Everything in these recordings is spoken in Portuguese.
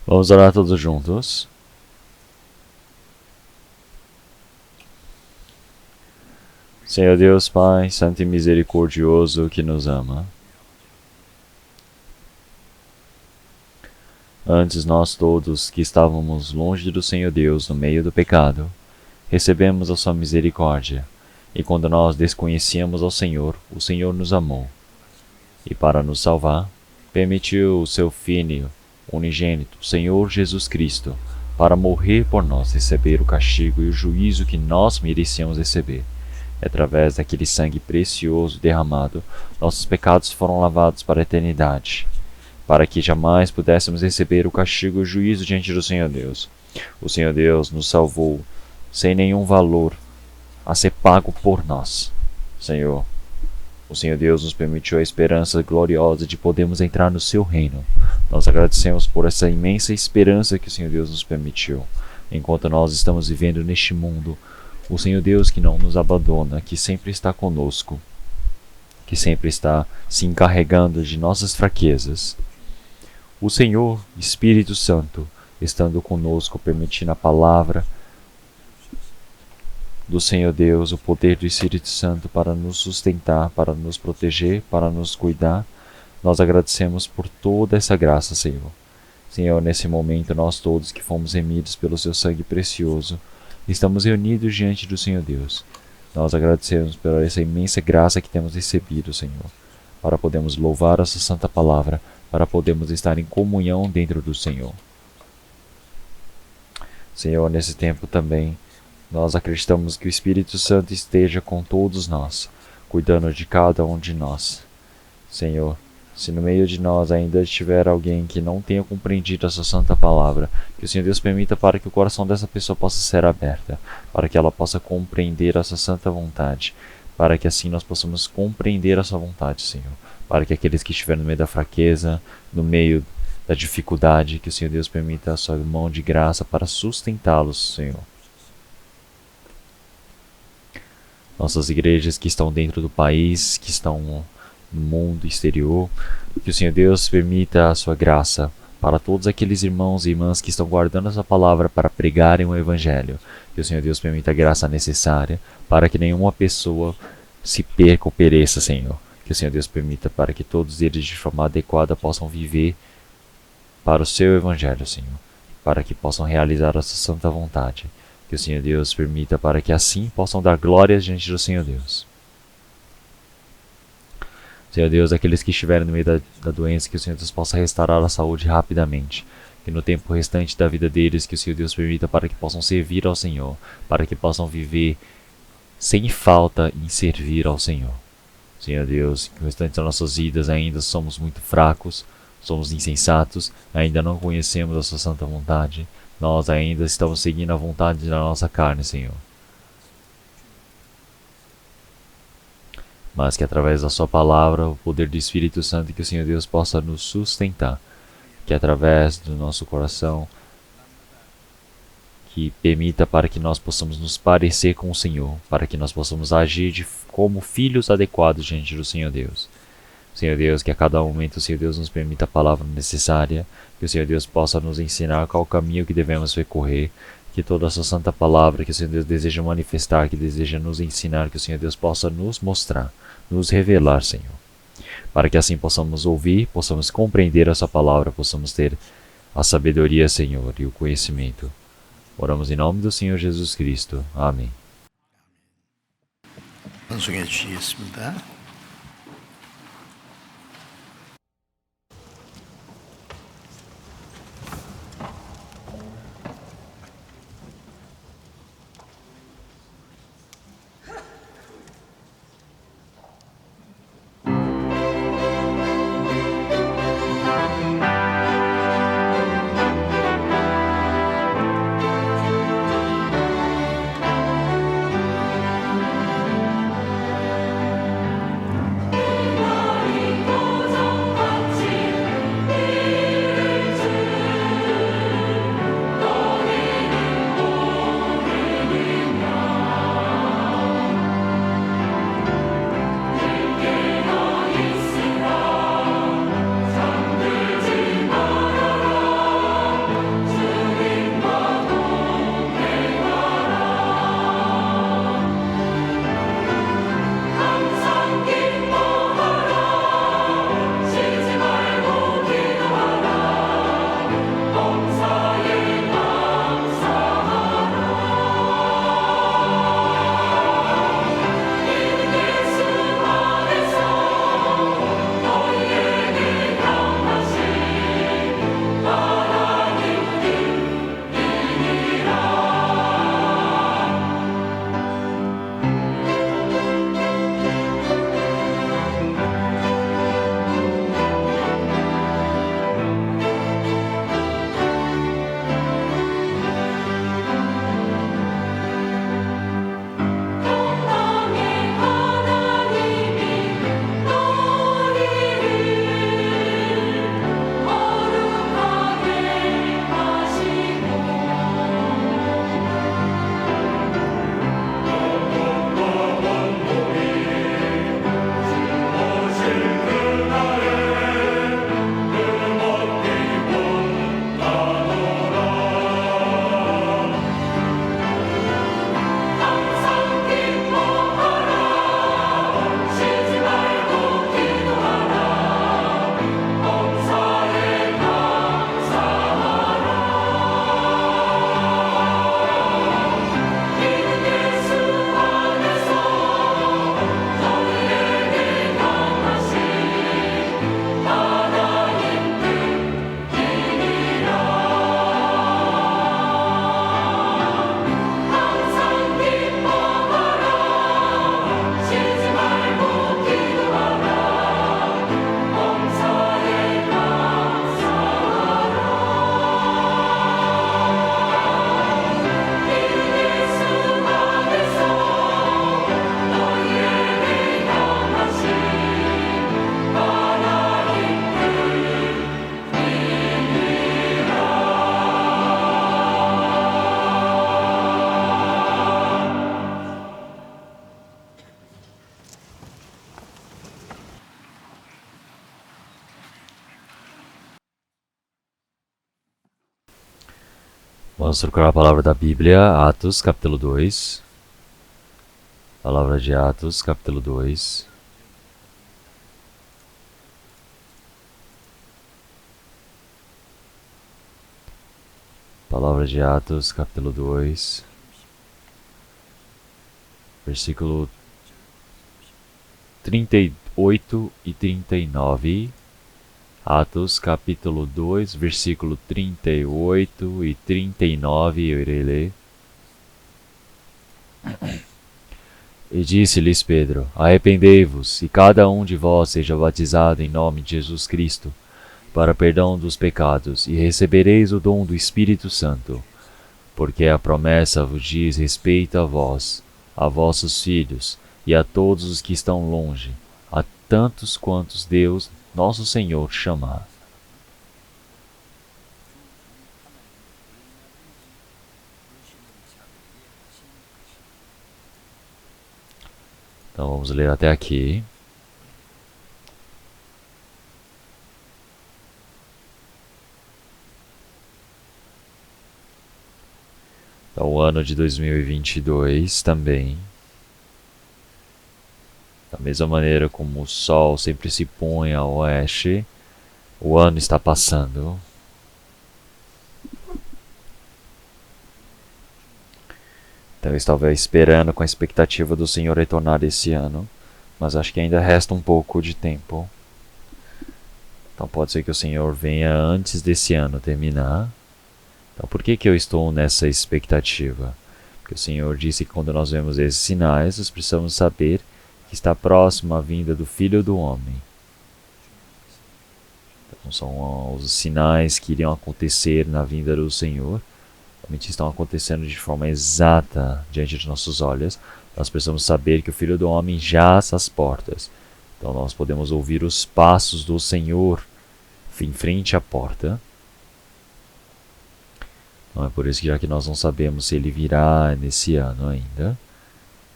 Vamos orar todos juntos. Senhor Deus Pai, Santo e Misericordioso, que nos ama. Antes nós todos, que estávamos longe do Senhor Deus, no meio do pecado, recebemos a sua misericórdia, e quando nós desconhecíamos ao Senhor, o Senhor nos amou. E para nos salvar, permitiu o seu Filho unigênito, Senhor Jesus Cristo, para morrer por nós, receber o castigo e o juízo que nós merecíamos receber. Através daquele sangue precioso derramado, nossos pecados foram lavados para a eternidade, para que jamais pudéssemos receber o castigo e o juízo diante do Senhor Deus. O Senhor Deus nos salvou sem nenhum valor a ser pago por nós. Senhor, o Senhor Deus nos permitiu a esperança gloriosa de podermos entrar no seu reino. Nós agradecemos por essa imensa esperança que o Senhor Deus nos permitiu, enquanto nós estamos vivendo neste mundo. O Senhor Deus que não nos abandona, que sempre está conosco, que sempre está se encarregando de nossas fraquezas. O Senhor, Espírito Santo, estando conosco, permitindo a palavra do Senhor Deus, o poder do Espírito Santo para nos sustentar, para nos proteger, para nos cuidar. Nós agradecemos por toda essa graça, Senhor. Senhor, nesse momento, nós todos que fomos remidos pelo seu sangue precioso, estamos reunidos diante do Senhor Deus. Nós agradecemos por essa imensa graça que temos recebido, Senhor, para podermos louvar essa santa palavra, para podermos estar em comunhão dentro do Senhor. Senhor, nesse tempo também, nós acreditamos que o Espírito Santo esteja com todos nós, cuidando de cada um de nós. Senhor, se no meio de nós ainda estiver alguém que não tenha compreendido essa santa palavra, que o Senhor Deus permita para que o coração dessa pessoa possa ser aberta, para que ela possa compreender essa santa vontade, para que assim nós possamos compreender essa vontade, Senhor, para que aqueles que estiverem no meio da fraqueza, no meio da dificuldade, que o Senhor Deus permita a sua mão de graça para sustentá-los, Senhor. Nossas igrejas que estão dentro do país, que estão no mundo exterior, que o Senhor Deus permita a sua graça para todos aqueles irmãos e irmãs que estão guardando essa palavra para pregarem o Evangelho, que o Senhor Deus permita a graça necessária para que nenhuma pessoa se perca ou pereça, Senhor, que o Senhor Deus permita para que todos eles de forma adequada possam viver para o seu Evangelho, Senhor, para que possam realizar essa santa vontade, que o Senhor Deus permita para que assim possam dar glórias diante do Senhor Deus. Senhor Deus, aqueles que estiverem no meio da doença, que o Senhor Deus possa restaurar a saúde rapidamente, que no tempo restante da vida deles, que o Senhor Deus permita para que possam servir ao Senhor, para que possam viver sem falta em servir ao Senhor. Senhor Deus, que no restante das nossas vidas ainda somos muito fracos, somos insensatos, ainda não conhecemos a sua santa vontade, nós ainda estamos seguindo a vontade da nossa carne, Senhor. Mas que através da sua palavra, o poder do Espírito Santo, que o Senhor Deus possa nos sustentar, que através do nosso coração, que permita para que nós possamos nos parecer com o Senhor, para que nós possamos agir como filhos adequados diante do Senhor Deus. Senhor Deus, que a cada momento o Senhor Deus nos permita a palavra necessária, que o Senhor Deus possa nos ensinar qual o caminho que devemos percorrer, que toda essa santa palavra que o Senhor Deus deseja manifestar, que deseja nos ensinar, que o Senhor Deus possa nos mostrar, nos revelar, Senhor, para que assim possamos ouvir, possamos compreender essa palavra, possamos ter a sabedoria, Senhor, e o conhecimento. Oramos em nome do Senhor Jesus Cristo. Amém. Vamos procurar a palavra da Bíblia, Atos, capítulo 2. Palavra de Atos, capítulo 2. Palavra de Atos, capítulo 2. Versículo 38 e 39. Atos, capítulo 2, versículo 38 e 39, eu irei ler. E disse-lhes Pedro: Arrependei-vos, e cada um de vós seja batizado em nome de Jesus Cristo, para perdão dos pecados, e recebereis o dom do Espírito Santo. Porque a promessa vos diz respeito a vós, a vossos filhos, e a todos os que estão longe, a tantos quantos Deus, nosso Senhor, chamar. Então vamos ler até aqui. Então, o ano de 2022 também, da mesma maneira como o sol sempre se põe a oeste, o ano está passando. Então eu estava esperando com a expectativa do Senhor retornar esse ano, mas acho que ainda resta um pouco de tempo. Então pode ser que o Senhor venha antes desse ano terminar. Então por que eu estou nessa expectativa? Porque o Senhor disse que quando nós vemos esses sinais, nós precisamos saber que está próximo a vinda do Filho do Homem. Então são os sinais que iriam acontecer na vinda do Senhor. Realmente estão acontecendo de forma exata diante de nossos olhos. Nós precisamos saber que o Filho do Homem jaz às portas. Então nós podemos ouvir os passos do Senhor em frente à porta. Então é por isso que já que nós não sabemos se ele virá nesse ano ainda.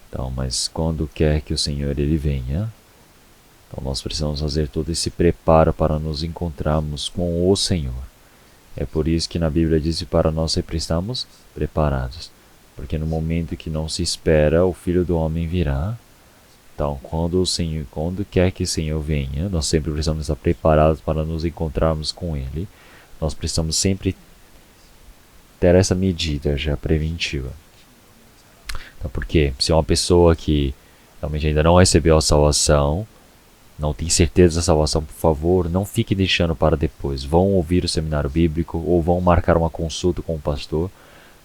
Então, mas quando quer que o Senhor ele venha, então nós precisamos fazer todo esse preparo para nos encontrarmos com o Senhor. É por isso que na Bíblia diz que para nós sempre estamos preparados. Porque no momento que não se espera, o Filho do Homem virá. Então, quando quer que o Senhor venha, nós sempre precisamos estar preparados para nos encontrarmos com Ele. Nós precisamos sempre ter essa medida já preventiva. Então, porque se é uma pessoa que realmente ainda não recebeu a salvação, não tem certeza da salvação, por favor, não fique deixando para depois. Vão ouvir o seminário bíblico ou vão marcar uma consulta com o pastor.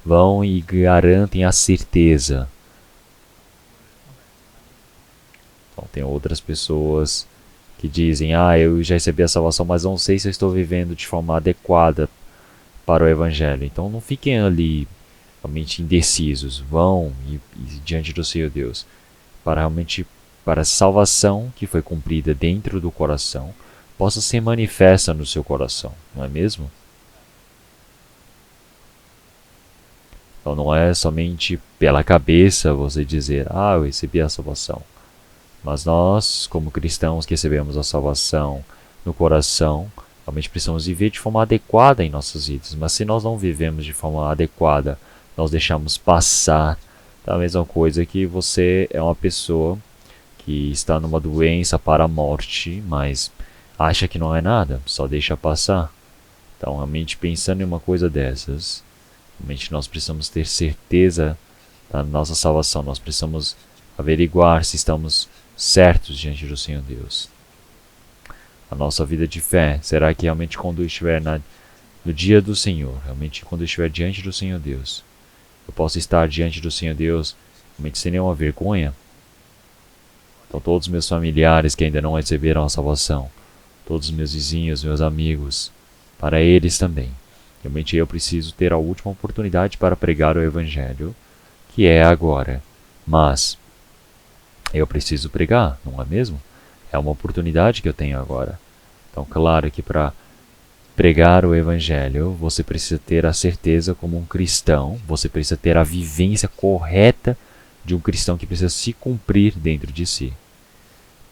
Vão e garantem a certeza. Então, tem outras pessoas que dizem: eu já recebi a salvação, mas não sei se eu estou vivendo de forma adequada para o Evangelho. Então, não fiquem ali realmente indecisos. Vão e diante do Senhor Deus para a salvação que foi cumprida dentro do coração possa ser manifesta no seu coração, não é mesmo? Então não é somente pela cabeça você dizer: eu recebi a salvação. Mas nós, como cristãos que recebemos a salvação no coração, realmente precisamos viver de forma adequada em nossas vidas. Mas se nós não vivemos de forma adequada, nós deixamos passar. É a mesma coisa que você é uma pessoa que está numa doença para a morte, mas acha que não é nada, só deixa passar. Então, realmente pensando em uma coisa dessas, realmente nós precisamos ter certeza da nossa salvação. Nós precisamos averiguar se estamos certos diante do Senhor Deus. A nossa vida de fé, será que realmente quando eu estiver no dia do Senhor, realmente quando eu estiver diante do Senhor Deus, eu posso estar diante do Senhor Deus realmente sem nenhuma vergonha? Então todos os meus familiares que ainda não receberam a salvação, todos os meus vizinhos, meus amigos, para eles também, realmente eu preciso ter a última oportunidade para pregar o Evangelho, que é agora. Mas eu preciso pregar, não é mesmo? É uma oportunidade que eu tenho agora. Então, claro que para pregar o Evangelho, você precisa ter a certeza como um cristão, você precisa ter a vivência correta de um cristão que precisa se cumprir dentro de si.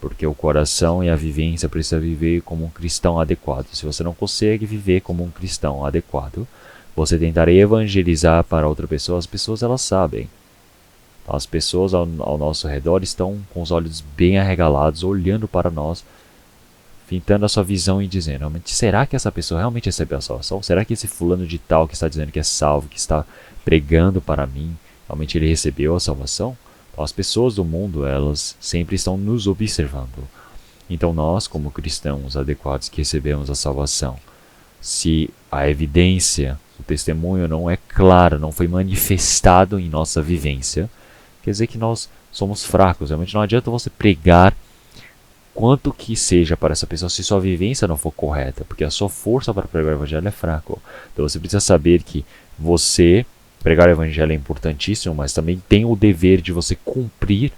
Porque o coração e a vivência precisam viver como um cristão adequado. Se você não consegue viver como um cristão adequado, você tentar evangelizar para outra pessoa, as pessoas elas sabem. As pessoas ao nosso redor estão com os olhos bem arregalados, olhando para nós, fintando a sua visão e dizendo, realmente, será que essa pessoa realmente recebeu a salvação? Será que esse fulano de tal que está dizendo que é salvo, que está pregando para mim, realmente ele recebeu a salvação? Então, as pessoas do mundo, elas sempre estão nos observando. Então nós, como cristãos adequados que recebemos a salvação, se a evidência, o testemunho não é claro, não foi manifestado em nossa vivência, quer dizer que nós somos fracos. Realmente não adianta você pregar quanto que seja para essa pessoa se sua vivência não for correta, porque a sua força para pregar o evangelho é fraca. Então você precisa saber que você, pregar o evangelho é importantíssimo, mas também tem o dever de você cumprir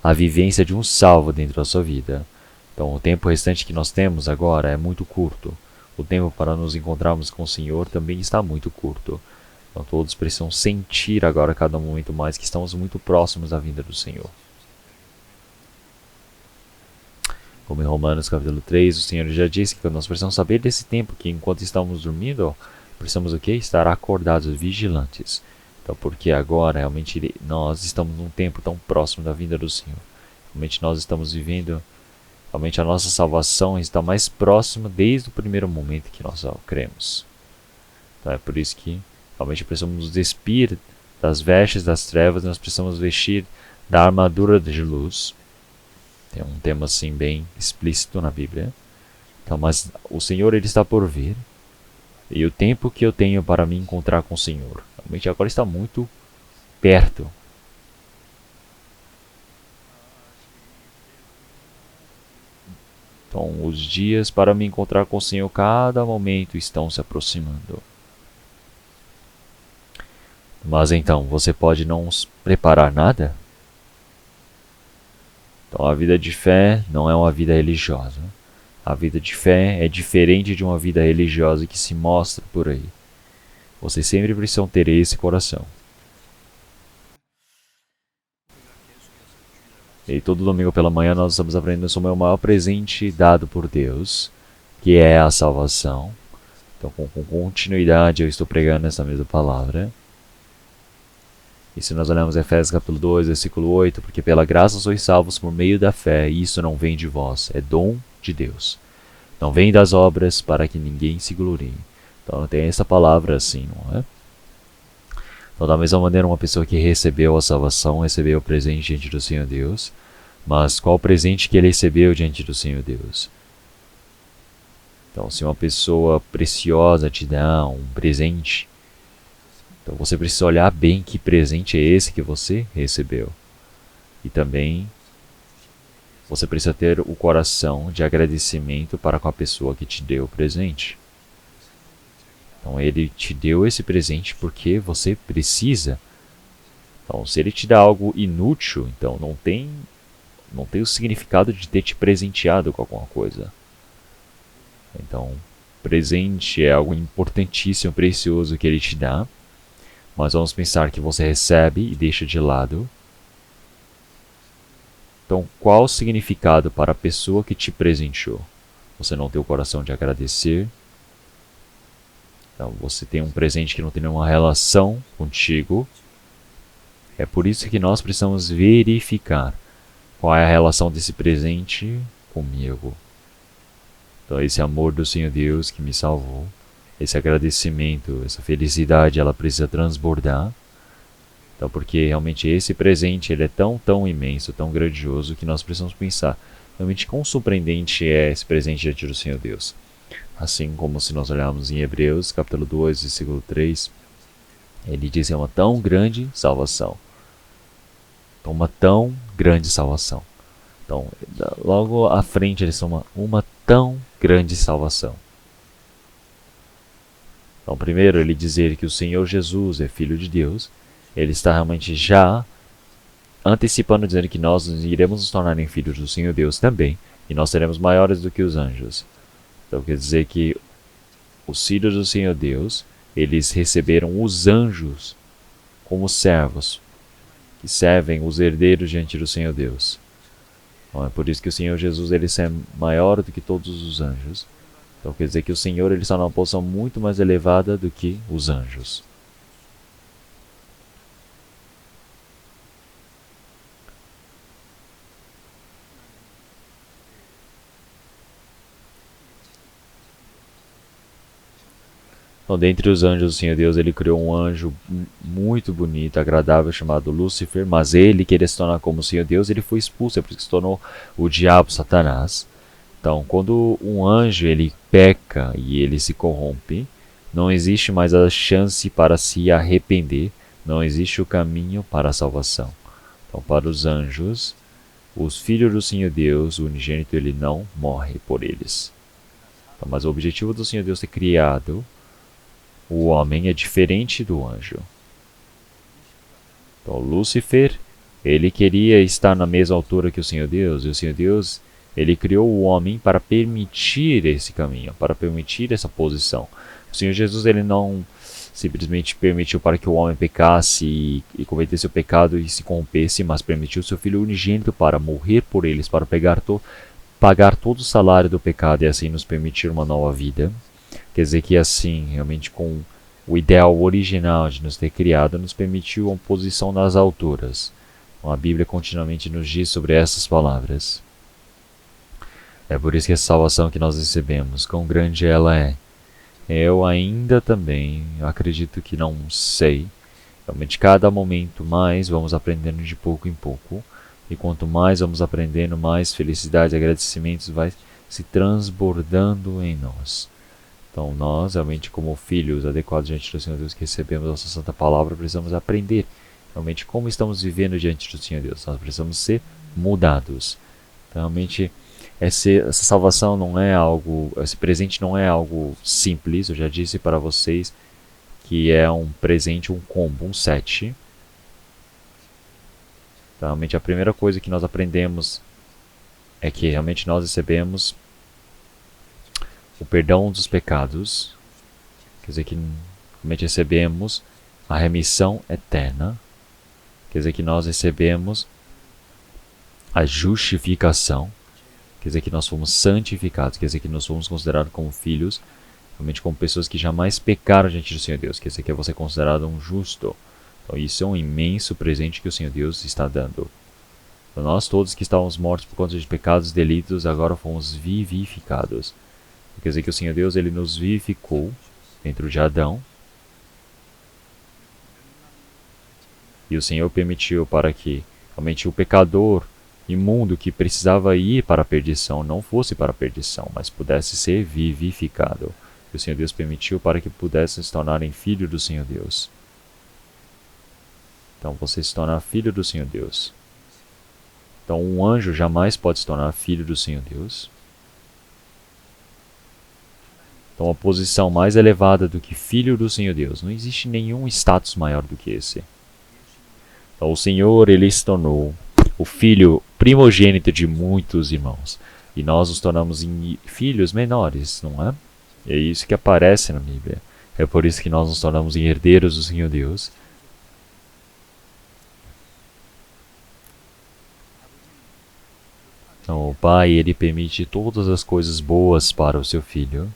a vivência de um salvo dentro da sua vida. Então o tempo restante que nós temos agora é muito curto. O tempo para nos encontrarmos com o Senhor também está muito curto. Então todos precisam sentir agora, a cada momento mais, que estamos muito próximos da vinda do Senhor. Como em Romanos capítulo 3, o Senhor já disse que nós precisamos saber desse tempo, que enquanto estamos dormindo, precisamos o quê? Estar acordados, vigilantes. Então, porque agora realmente nós estamos num tempo tão próximo da vinda do Senhor. Realmente nós estamos vivendo, realmente a nossa salvação está mais próxima desde o primeiro momento que nós cremos. Então é por isso que realmente precisamos nos despir das vestes das trevas, nós precisamos vestir da armadura de luz. Tem um tema assim bem explícito na Bíblia. Então, mas o Senhor ele está por vir. E o tempo que eu tenho para me encontrar com o Senhor, realmente agora está muito perto. Então, os dias para me encontrar com o Senhor, cada momento estão se aproximando. Mas então, você pode não preparar nada? Então, a vida de fé não é uma vida religiosa. A vida de fé é diferente de uma vida religiosa que se mostra por aí. Vocês sempre precisam ter esse coração. E todo domingo pela manhã nós estamos aprendendo sobre o maior presente dado por Deus, que é a salvação. Então, com continuidade eu estou pregando essa mesma palavra. E se nós olharmos Efésios capítulo 2, versículo 8, porque pela graça sois salvos por meio da fé, e isso não vem de vós, é dom de Deus. Não vem das obras para que ninguém se glorie. Então tem essa palavra assim, não é? Então da mesma maneira uma pessoa que recebeu a salvação, recebeu o presente diante do Senhor Deus, mas qual o presente que ele recebeu diante do Senhor Deus? Então se uma pessoa preciosa te dá um presente, então você precisa olhar bem que presente é esse que você recebeu. E também você precisa ter o coração de agradecimento para com a pessoa que te deu o presente. Então ele te deu esse presente porque você precisa. Então se ele te dá algo inútil, então não tem o significado de ter te presenteado com alguma coisa. Então presente é algo importantíssimo, precioso que ele te dá. Mas vamos pensar que você recebe e deixa de lado. Então, qual o significado para a pessoa que te presenteou? Você não tem o coração de agradecer. Então, você tem um presente que não tem nenhuma relação contigo. É por isso que nós precisamos verificar qual é a relação desse presente comigo. Então, esse amor do Senhor Deus que me salvou, esse agradecimento, essa felicidade, ela precisa transbordar. Então, porque realmente esse presente ele é tão imenso, tão grandioso, que nós precisamos pensar realmente quão surpreendente é esse presente diante do Senhor Deus. Assim como se nós olharmos em Hebreus, capítulo 2, versículo 3, ele diz que é uma tão grande salvação. Então, uma tão grande salvação. Então, logo à frente eles são uma tão grande salvação. Então, primeiro ele dizer que o Senhor Jesus é Filho de Deus, ele está realmente já antecipando, dizendo que nós iremos nos tornar em filhos do Senhor Deus também, e nós seremos maiores do que os anjos. Então quer dizer que os filhos do Senhor Deus, eles receberam os anjos como servos, que servem os herdeiros diante do Senhor Deus. Então, é por isso que o Senhor Jesus ele é maior do que todos os anjos. Então quer dizer que o Senhor ele está numa posição muito mais elevada do que os anjos. Então, dentre os anjos, o Senhor Deus ele criou um anjo muito bonito, agradável, chamado Lúcifer, mas ele queria se tornar como o Senhor Deus, ele foi expulso, é por isso que se tornou o diabo, Satanás. Então, quando um anjo ele peca e ele se corrompe, não existe mais a chance para se arrepender, não existe o caminho para a salvação. Então, para os anjos, os filhos do Senhor Deus, o unigênito, ele não morre por eles. Então, mas o objetivo do Senhor Deus ter criado o homem é diferente do anjo. Então, Lúcifer, ele queria estar na mesma altura que o Senhor Deus, e o Senhor Deus, ele criou o homem para permitir esse caminho, para permitir essa posição. O Senhor Jesus, ele não simplesmente permitiu para que o homem pecasse e cometesse o pecado e se corrompesse, mas permitiu seu Filho unigênito para morrer por eles, para pagar todo o salário do pecado e assim nos permitir uma nova vida. Quer dizer que assim, realmente com o ideal original de nos ter criado, nos permitiu uma posição nas alturas. Então, a Bíblia continuamente nos diz sobre essas palavras. É por isso que a salvação que nós recebemos, quão grande ela é. Eu ainda também acredito que não sei. Realmente, cada momento mais vamos aprendendo de pouco em pouco. E quanto mais vamos aprendendo, mais felicidade e agradecimentos vai se transbordando em nós. Então nós, realmente como filhos adequados diante do Senhor Deus que recebemos a nossa santa palavra, precisamos aprender realmente como estamos vivendo diante do Senhor Deus. Nós precisamos ser mudados. Então, realmente essa salvação não é algo, esse presente não é algo simples. Eu já disse para vocês que é um presente, um combo, um set. Então, realmente a primeira coisa que nós aprendemos é que realmente nós recebemos o perdão dos pecados, quer dizer que realmente recebemos a remissão eterna, quer dizer que nós recebemos a justificação, quer dizer que nós fomos santificados, quer dizer que nós fomos considerados como filhos, realmente como pessoas que jamais pecaram diante do Senhor Deus, quer dizer que você é considerado um justo. Então isso é um imenso presente que o Senhor Deus está dando. Então, nós todos que estávamos mortos por conta de pecados e delitos, agora fomos vivificados. Quer dizer que o Senhor Deus ele nos vivificou dentro de Adão. E o Senhor permitiu para que realmente o pecador imundo que precisava ir para a perdição não fosse para a perdição, mas pudesse ser vivificado. E o Senhor Deus permitiu para que pudessem se tornarem filhos do Senhor Deus. Então você se torna filho do Senhor Deus. Então um anjo jamais pode se tornar filho do Senhor Deus. Então, a posição mais elevada do que filho do Senhor Deus. Não existe nenhum status maior do que esse. Então, o Senhor, ele se tornou o filho primogênito de muitos irmãos. E nós nos tornamos filhos menores, não é? É isso que aparece na Bíblia. É por isso que nós nos tornamos herdeiros do Senhor Deus. Então, o Pai, ele permite todas as coisas boas para o seu filho.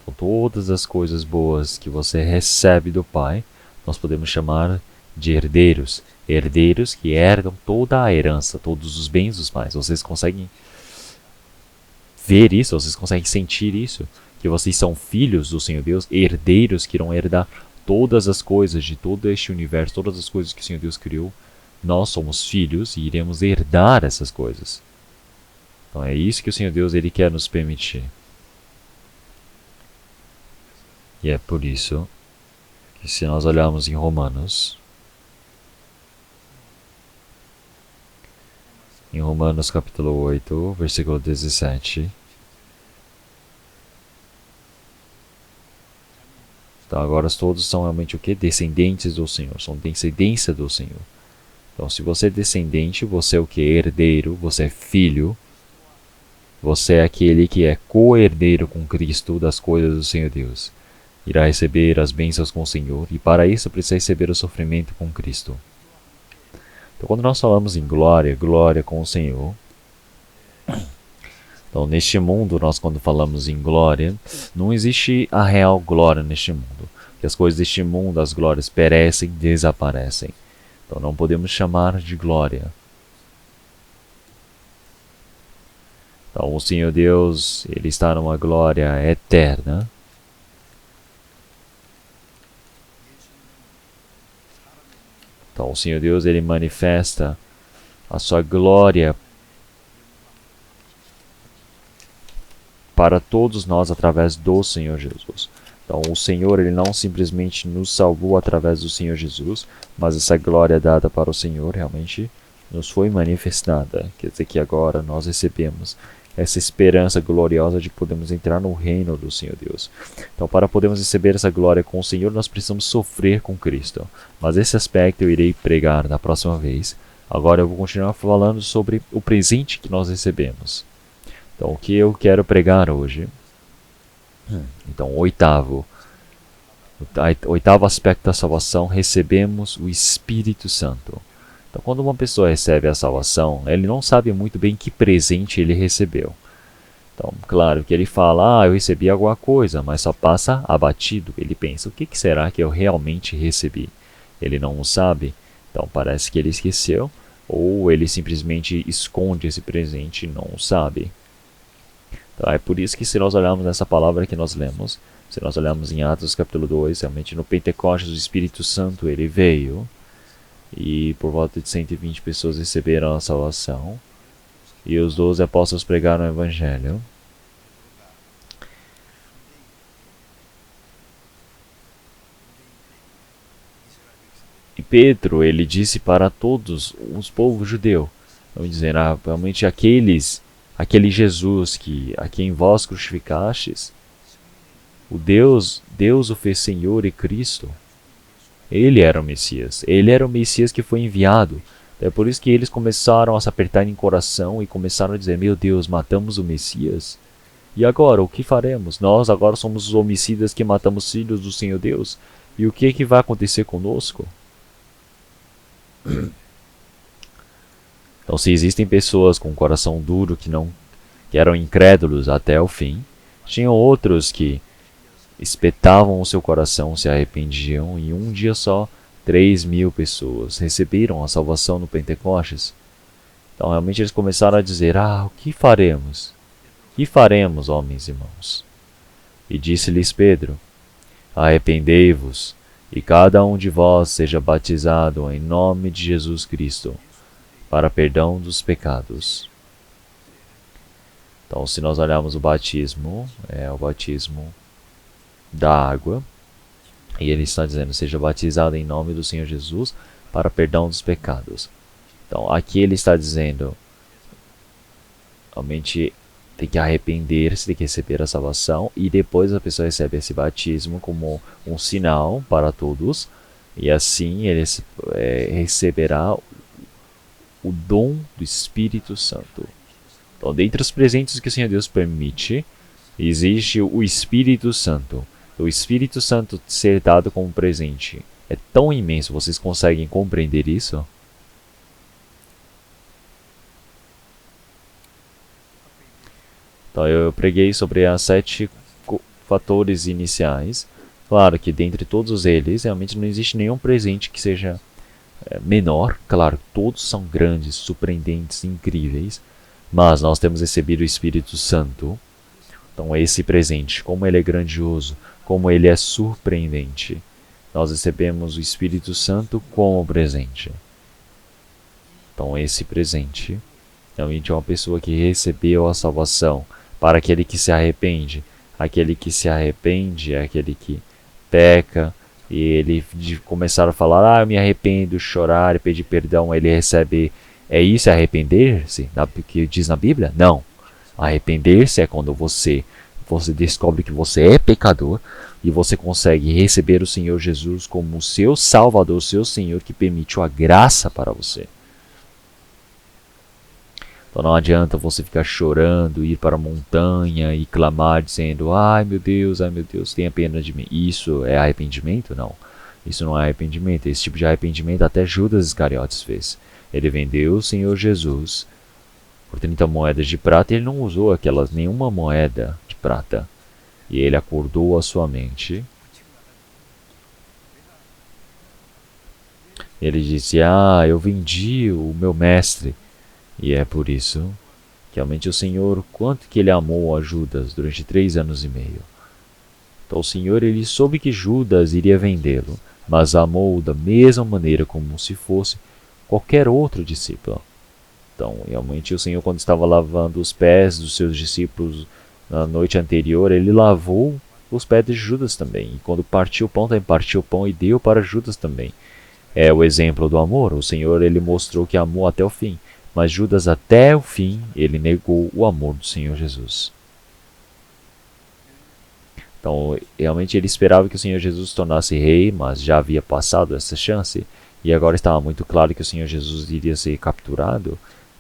Com todas as coisas boas que você recebe do Pai, nós podemos chamar de herdeiros. Herdeiros que herdam toda a herança, todos os bens dos pais. Vocês conseguem ver isso? Vocês conseguem sentir isso? Que vocês são filhos do Senhor Deus, herdeiros que irão herdar todas as coisas de todo este universo, todas as coisas que o Senhor Deus criou. Nós somos filhos e iremos herdar essas coisas. Então é isso que o Senhor Deus ele quer nos permitir. E é por isso que se nós olharmos em Romanos capítulo 8, versículo 17. Então agora todos são realmente o que? Descendentes do Senhor, são descendência do Senhor. Então se você é descendente, você é o que? Herdeiro, você é filho. Você é aquele que é co-herdeiro com Cristo das coisas do Senhor Deus. Irá receber as bênçãos com o Senhor, e para isso precisa receber o sofrimento com Cristo. Então, quando nós falamos em glória, glória com o Senhor, Então, neste mundo, nós quando falamos em glória, não existe a real glória neste mundo. Que as coisas deste mundo, as glórias perecem, desaparecem. Então, não podemos chamar de glória. Então, o Senhor Deus, Ele está numa glória eterna. Então, o Senhor Deus, Ele manifesta a sua glória para todos nós através do Senhor Jesus. Então, o Senhor, Ele não simplesmente nos salvou através do Senhor Jesus, mas essa glória dada para o Senhor realmente nos foi manifestada. Quer dizer que agora nós recebemos essa esperança gloriosa de podermos entrar no reino do Senhor Deus. Então, para podermos receber essa glória com o Senhor, nós precisamos sofrer com Cristo. Mas esse aspecto eu irei pregar na próxima vez. Agora eu vou continuar falando sobre o presente que nós recebemos. Então, o que eu quero pregar hoje? Então, o oitavo aspecto da salvação, recebemos o Espírito Santo. Então, quando uma pessoa recebe a salvação, ele não sabe muito bem que presente ele recebeu. Então, claro que ele fala, eu recebi alguma coisa, mas só passa abatido. Ele pensa, o que será que eu realmente recebi? Ele não o sabe, então parece que ele esqueceu, ou ele simplesmente esconde esse presente e não o sabe. Então, é por isso que se nós olharmos nessa palavra que nós lemos, se nós olharmos em Atos capítulo 2, realmente no Pentecostes o Espírito Santo ele veio, e por volta de 120 pessoas receberam a salvação, e os 12 apóstolos pregaram o Evangelho. E Pedro, ele disse para todos os povos judeus, vamos dizer, realmente aquele Jesus a quem vós crucificastes, Deus o fez Senhor e Cristo. Ele era o Messias. Ele era o Messias que foi enviado. É por isso que eles começaram a se apertar em coração e começaram a dizer, meu Deus, matamos o Messias? E agora, o que faremos? Nós agora somos os homicidas que matamos filhos do Senhor Deus. E o que vai acontecer conosco? Então, se existem pessoas com um coração duro que eram incrédulos até o fim, tinham outros que espetavam o seu coração, se arrependiam, e um dia só 3.000 pessoas receberam a salvação no Pentecostes. Então realmente eles começaram a dizer, o que faremos? O que faremos, homens e irmãos? E disse-lhes Pedro, arrependei-vos, e cada um de vós seja batizado em nome de Jesus Cristo, para perdão dos pecados. Então, se nós olharmos o batismo, é o batismo da água, e ele está dizendo, seja batizado em nome do Senhor Jesus para perdão dos pecados. Então, aqui ele está dizendo, realmente tem que arrepender-se, tem que receber a salvação, e depois a pessoa recebe esse batismo como um sinal para todos, e assim ele receberá o dom do Espírito Santo. Então, dentre os presentes que o Senhor Deus permite, existe o Espírito Santo. O Espírito Santo ser dado como presente é tão imenso, vocês conseguem compreender isso? Então eu preguei sobre as 7 fatores iniciais. Claro que dentre todos eles, realmente não existe nenhum presente que seja menor. Claro, todos são grandes, surpreendentes, incríveis. Mas nós temos recebido o Espírito Santo. Então esse presente, como ele é grandioso, como ele é surpreendente, nós recebemos o Espírito Santo como presente. Então esse presente realmente é uma pessoa que recebeu a salvação. Para aquele que se arrepende, aquele que se arrepende é aquele que peca, e ele de começar a falar, eu me arrependo, chorar e pedir perdão, ele recebe. É isso, arrepender-se? Que diz na Bíblia? Não. Arrepender-se é quando você descobre que você é pecador e você consegue receber o Senhor Jesus como o seu Salvador, seu Senhor, que permitiu a graça para você. Então não adianta você ficar chorando, ir para a montanha e clamar dizendo, ai meu Deus, tenha pena de mim. Isso é arrependimento? Não. Isso não é arrependimento. Esse tipo de arrependimento até Judas Iscariotes fez. Ele vendeu o Senhor Jesus por 30 moedas de prata, e ele não usou nenhuma moeda de prata. E ele acordou a sua mente. Ele disse: eu vendi o meu mestre. E é por isso que realmente o Senhor, quanto que ele amou a Judas durante 3 anos e meio. Então o Senhor, ele soube que Judas iria vendê-lo, mas amou da mesma maneira como se fosse qualquer outro discípulo. Então, realmente, o Senhor, quando estava lavando os pés dos seus discípulos na noite anterior, ele lavou os pés de Judas também. E quando partiu o pão, também partiu o pão e deu para Judas também. É o exemplo do amor. O Senhor, ele mostrou que amou até o fim. Mas Judas, até o fim, ele negou o amor do Senhor Jesus. Então, realmente, ele esperava que o Senhor Jesus se tornasse rei, mas já havia passado essa chance. E agora estava muito claro que o Senhor Jesus iria ser capturado.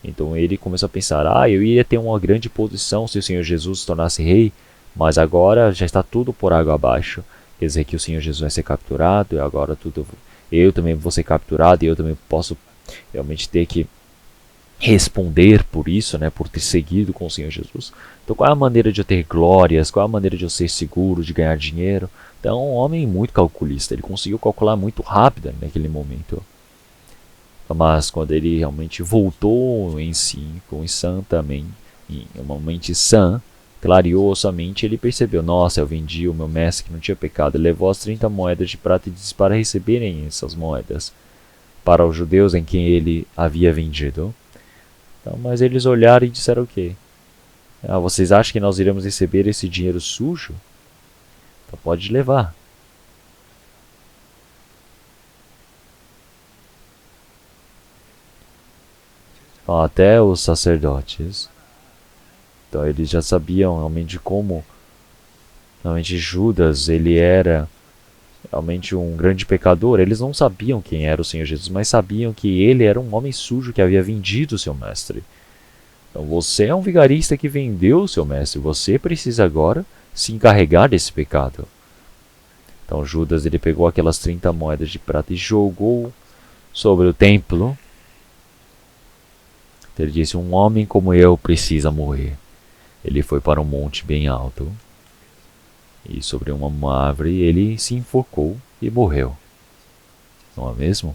Então ele começou a pensar: eu iria ter uma grande posição se o Senhor Jesus se tornasse rei, mas agora já está tudo por água abaixo. Quer dizer que o Senhor Jesus vai ser capturado, e agora eu também vou ser capturado, e eu também posso realmente ter que responder por isso, né, por ter seguido com o Senhor Jesus. Então qual é a maneira de eu ter glórias, qual é a maneira de eu ser seguro, de ganhar dinheiro? Então um homem muito calculista, ele conseguiu calcular muito rápido naquele momento. Mas quando ele realmente voltou em si, com santamente, em uma mente sã, clareou sua mente, ele percebeu: nossa, eu vendi o meu mestre que não tinha pecado. Ele levou as 30 moedas de prata e disse para receberem essas moedas para os judeus em quem ele havia vendido. Então, mas eles olharam e disseram o quê? Vocês acham que nós iremos receber esse dinheiro sujo? Então pode levar. Então, até os sacerdotes. Então eles já sabiam realmente como realmente Judas, ele era realmente um grande pecador. Eles não sabiam quem era o Senhor Jesus, mas sabiam que ele era um homem sujo que havia vendido o seu mestre. Então você é um vigarista que vendeu o seu mestre. Você precisa agora se encarregar desse pecado. Então Judas, ele pegou aquelas 30 moedas de prata e jogou sobre o templo. Ele disse: um homem como eu precisa morrer. Ele foi para um monte bem alto e sobre uma árvore ele se enforcou e morreu. Não é mesmo?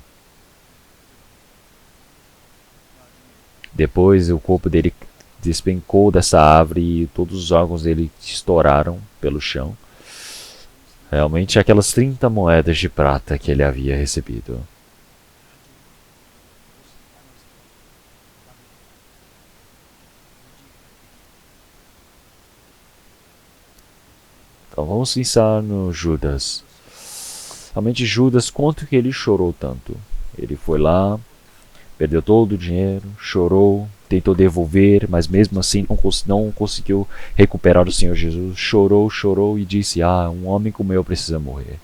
Depois o corpo dele despencou dessa árvore e todos os órgãos dele estouraram pelo chão. Realmente aquelas 30 moedas de prata que ele havia recebido. Então vamos pensar no Judas. Realmente Judas, quanto que ele chorou tanto? Ele foi lá, perdeu todo o dinheiro, chorou, tentou devolver, mas mesmo assim não conseguiu recuperar o Senhor Jesus. Chorou e disse: um homem como eu precisa morrer.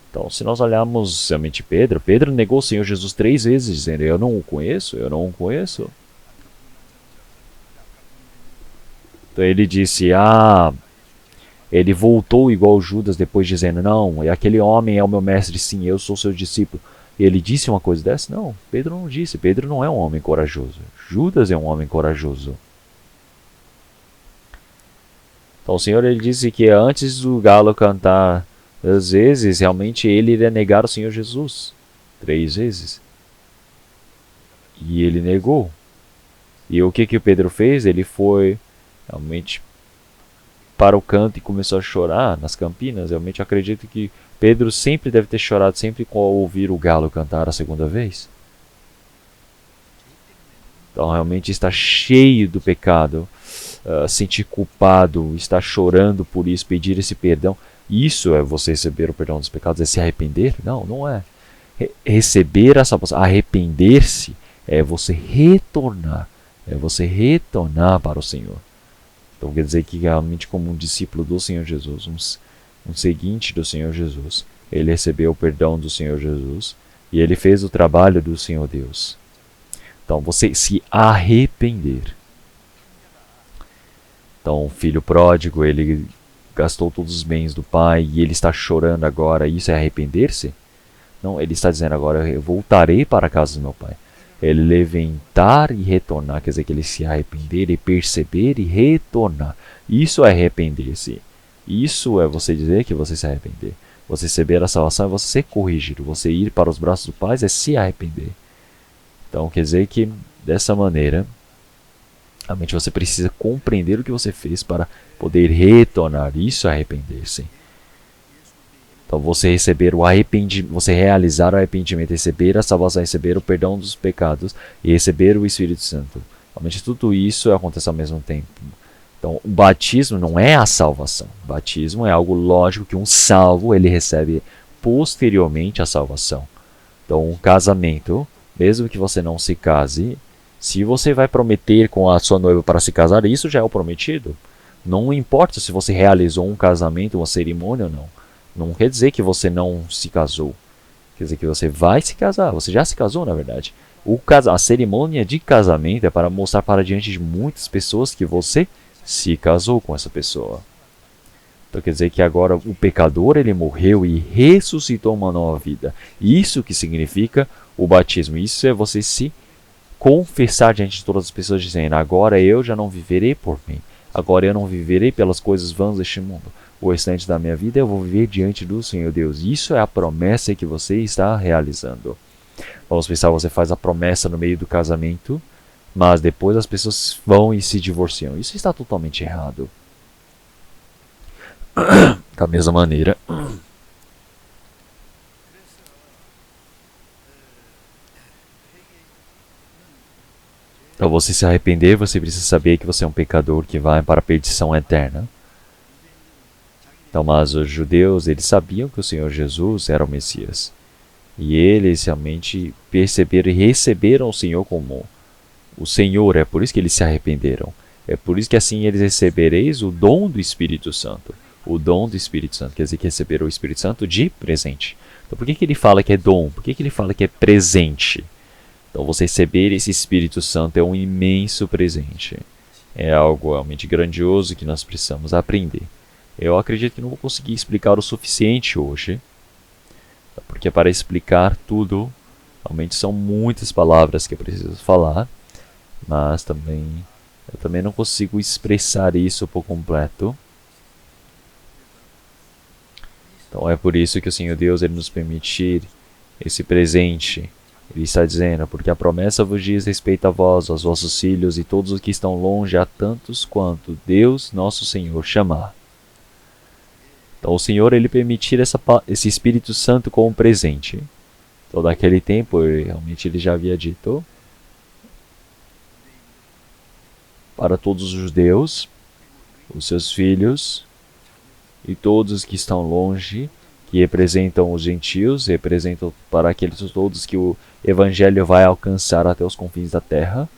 Então, se nós olharmos realmente Pedro negou o Senhor Jesus 3 vezes, dizendo: eu não o conheço. Então ele disse: ele voltou igual Judas depois, dizendo: não, aquele homem é o meu mestre, sim, eu sou seu discípulo. E ele disse uma coisa dessa? Não, Pedro não disse. Pedro não é um homem corajoso. Judas é um homem corajoso. Então o Senhor, ele disse que antes do galo cantar 3 vezes, realmente ele iria negar o Senhor Jesus 3 vezes. E ele negou. E o que o Pedro fez? Ele foi realmente para o canto e começou a chorar nas campinas. Realmente acredito que Pedro sempre deve ter chorado sempre ao ouvir o galo cantar a segunda vez. Então realmente está cheio do pecado, sentir culpado, estar chorando por isso, pedir esse perdão. Isso é você receber o perdão dos pecados? É se arrepender? Não, não é. Receber essa salvação, arrepender-se, é você retornar. É você retornar para o Senhor. Então quer dizer que realmente, como um discípulo do Senhor Jesus, um seguinte do Senhor Jesus, ele recebeu o perdão do Senhor Jesus e ele fez o trabalho do Senhor Deus. Então você se arrepender. Então o filho pródigo, ele gastou todos os bens do pai e ele está chorando agora. Isso é arrepender-se? Não, ele está dizendo agora: eu voltarei para a casa do meu pai. Ele levantar e retornar, quer dizer que ele se arrepender e perceber e retornar. Isso é arrepender-se. Isso é você dizer que você se arrepender. Você receber a salvação é você ser corrigido. Você ir para os braços do Pai é se arrepender. Então quer dizer que dessa maneira, realmente você precisa compreender o que você fez para poder retornar. Isso é arrepender-se. Então você receber o arrependimento, você realizar o arrependimento, receber a salvação, receber o perdão dos pecados e receber o Espírito Santo. Realmente tudo isso acontece ao mesmo tempo. Então o batismo não é a salvação. O batismo é algo lógico que um salvo ele recebe posteriormente à salvação. Então um casamento, mesmo que você não se case, se você vai prometer com a sua noiva para se casar, isso já é o prometido. Não importa se você realizou um casamento, uma cerimônia ou não. Não quer dizer que você não se casou. Quer dizer que você vai se casar. Você já se casou, na verdade. A cerimônia de casamento é para mostrar para diante de muitas pessoas que você se casou com essa pessoa. Então quer dizer que agora o pecador ele morreu e ressuscitou uma nova vida. Isso que significa o batismo. Isso é você se confessar diante de todas as pessoas dizendo: agora eu já não viverei por mim. Agora eu não viverei pelas coisas vãs deste mundo. O restante da minha vida eu vou viver diante do Senhor Deus. Isso é a promessa que você está realizando. Vamos pensar, você faz a promessa no meio do casamento, mas depois as pessoas vão e se divorciam. Isso está totalmente errado. Da mesma maneira, para você se arrepender, você precisa saber que você é um pecador que vai para a perdição eterna. Então, mas os judeus, eles sabiam que o Senhor Jesus era o Messias. E eles realmente perceberam e receberam o Senhor como o Senhor. É por isso que eles se arrependeram. É por isso que assim eles recebereis o dom do Espírito Santo. O dom do Espírito Santo, quer dizer que receberam o Espírito Santo de presente. Então por que ele fala que é dom? Por que ele fala que é presente? Então você receber esse Espírito Santo é um imenso presente. É algo realmente grandioso que nós precisamos aprender. Eu acredito que não vou conseguir explicar o suficiente hoje, porque para explicar tudo, realmente são muitas palavras que eu preciso falar, mas eu também não consigo expressar isso por completo. Então é por isso que o Senhor Deus ele nos permitir esse presente. Ele está dizendo: porque a promessa vos diz respeito a vós, aos vossos filhos e todos os que estão longe, a tantos quanto Deus nosso Senhor chamar. Então o Senhor ele permitir esse Espírito Santo como presente. Então naquele tempo realmente ele já havia dito para todos os judeus, os seus filhos e todos os que estão longe, que representam os gentios, representam para aqueles todos que o Evangelho vai alcançar até os confins da terra.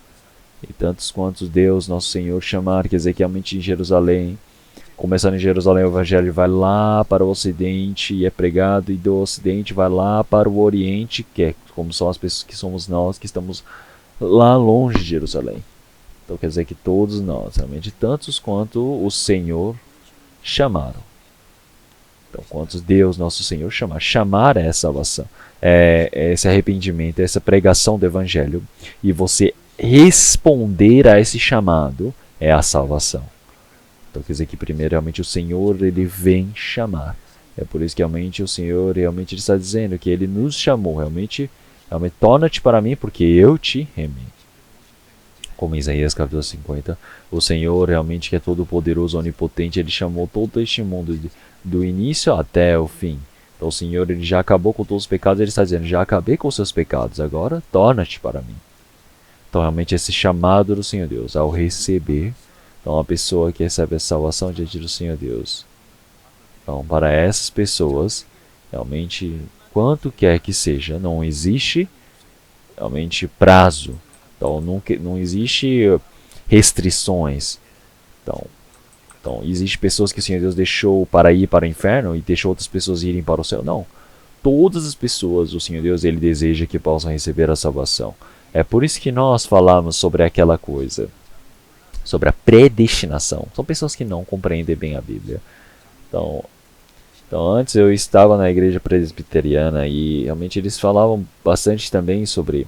E tantos quantos Deus nosso Senhor chamar, quer dizer que realmente em Jerusalém, começando em Jerusalém, o Evangelho vai lá para o Ocidente e é pregado, e do Ocidente vai lá para o Oriente, que é como são as pessoas que somos nós, que estamos lá longe de Jerusalém. Então quer dizer que todos nós, realmente tantos quanto o Senhor chamaram. Então quantos Deus nosso Senhor chamar. Chamar é salvação, é esse arrependimento, é essa pregação do Evangelho. E você responder a esse chamado é a salvação. Então quer dizer que primeiro realmente o Senhor ele vem chamar. É por isso que realmente o Senhor realmente ele está dizendo que ele nos chamou. Realmente torna-te para mim porque eu te remei. Como em Isaías capítulo 50, o Senhor realmente que é todo poderoso, onipotente, ele chamou todo este mundo do início até o fim. Então o Senhor ele já acabou com todos os pecados, ele está dizendo: já acabei com os seus pecados, agora torna-te para mim. Então realmente esse chamado do Senhor Deus ao receber. Então, a pessoa que recebe a salvação diante do Senhor Deus. Então, para essas pessoas, realmente, quanto quer que seja, não existe realmente prazo. Então, não existe restrições. Então, existe pessoas que o Senhor Deus deixou para ir para o inferno e deixou outras pessoas irem para o céu. Não. Todas as pessoas, o Senhor Deus, ele deseja que possam receber a salvação. É por isso que nós falamos sobre aquela coisa. Sobre a predestinação. São pessoas que não compreendem bem a Bíblia. Então antes eu estava na igreja presbiteriana e realmente eles falavam bastante também sobre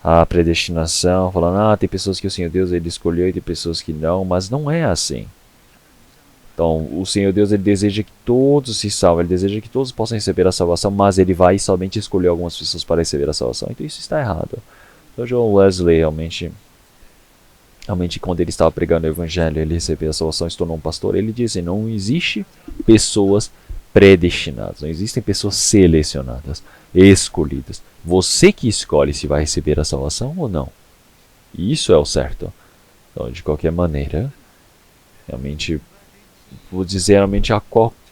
a predestinação, falando, tem pessoas que o Senhor Deus ele escolheu e tem pessoas que não, mas não é assim. Então, o Senhor Deus ele deseja que todos se salvem, ele deseja que todos possam receber a salvação, mas ele vai somente escolher algumas pessoas para receber a salvação. Então isso está errado. Então, John Wesley realmente quando ele estava pregando o evangelho, ele recebeu a salvação e se tornou um pastor, ele disse, não existe pessoas predestinadas, não existem pessoas selecionadas, escolhidas. Você que escolhe se vai receber a salvação ou não. Isso é o certo. Então, de qualquer maneira, realmente, vou dizer realmente a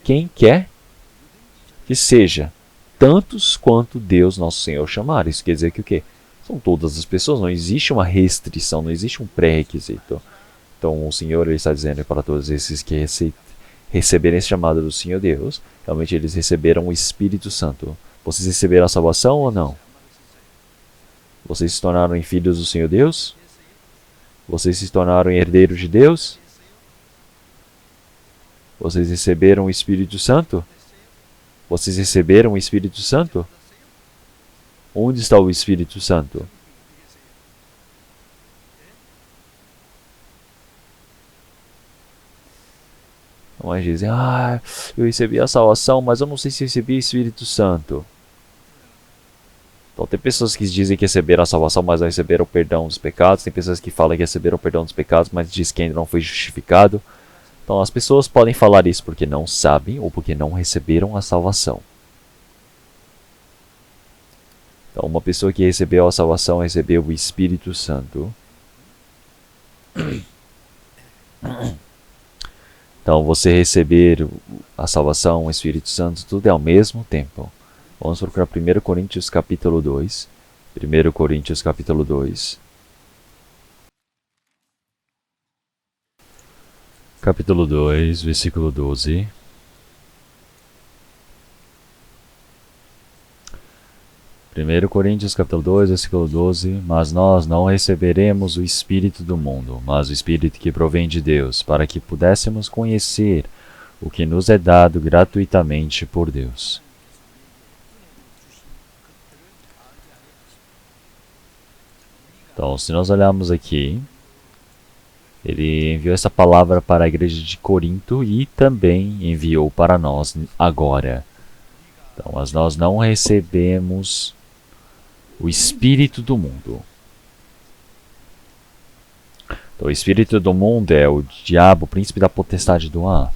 quem quer que seja, tantos quanto Deus nosso Senhor chamar. Isso quer dizer que o quê? São todas as pessoas, não existe uma restrição, não existe um pré-requisito. Então o Senhor ele está dizendo para todos esses que receberem esse chamado do Senhor Deus, realmente eles receberam o Espírito Santo. Vocês receberam a salvação ou não? Vocês se tornaram filhos do Senhor Deus? Vocês se tornaram herdeiros de Deus? Vocês receberam o Espírito Santo? Vocês receberam o Espírito Santo? Onde está o Espírito Santo? Mas dizem, eu recebi a salvação, mas eu não sei se recebi o Espírito Santo. Então tem pessoas que dizem que receberam a salvação, mas não receberam o perdão dos pecados. Tem pessoas que falam que receberam o perdão dos pecados, mas dizem que ainda não foi justificado. Então as pessoas podem falar isso porque não sabem ou porque não receberam a salvação. Então, uma pessoa que recebeu a salvação recebeu o Espírito Santo. Então, você receber a salvação, o Espírito Santo, tudo é ao mesmo tempo. Vamos procurar 1 Coríntios capítulo 2. 1 Coríntios capítulo 2. Capítulo 2, versículo 12. 1 Coríntios capítulo 2, versículo 12. Mas nós não receberemos o Espírito do mundo, mas o Espírito que provém de Deus, para que pudéssemos conhecer o que nos é dado gratuitamente por Deus. Então, se nós olharmos aqui, ele enviou essa palavra para a igreja de Corinto e também enviou para nós agora. Então, mas nós não recebemos o espírito do mundo. Então, o espírito do mundo é o diabo, o príncipe da potestade do ar.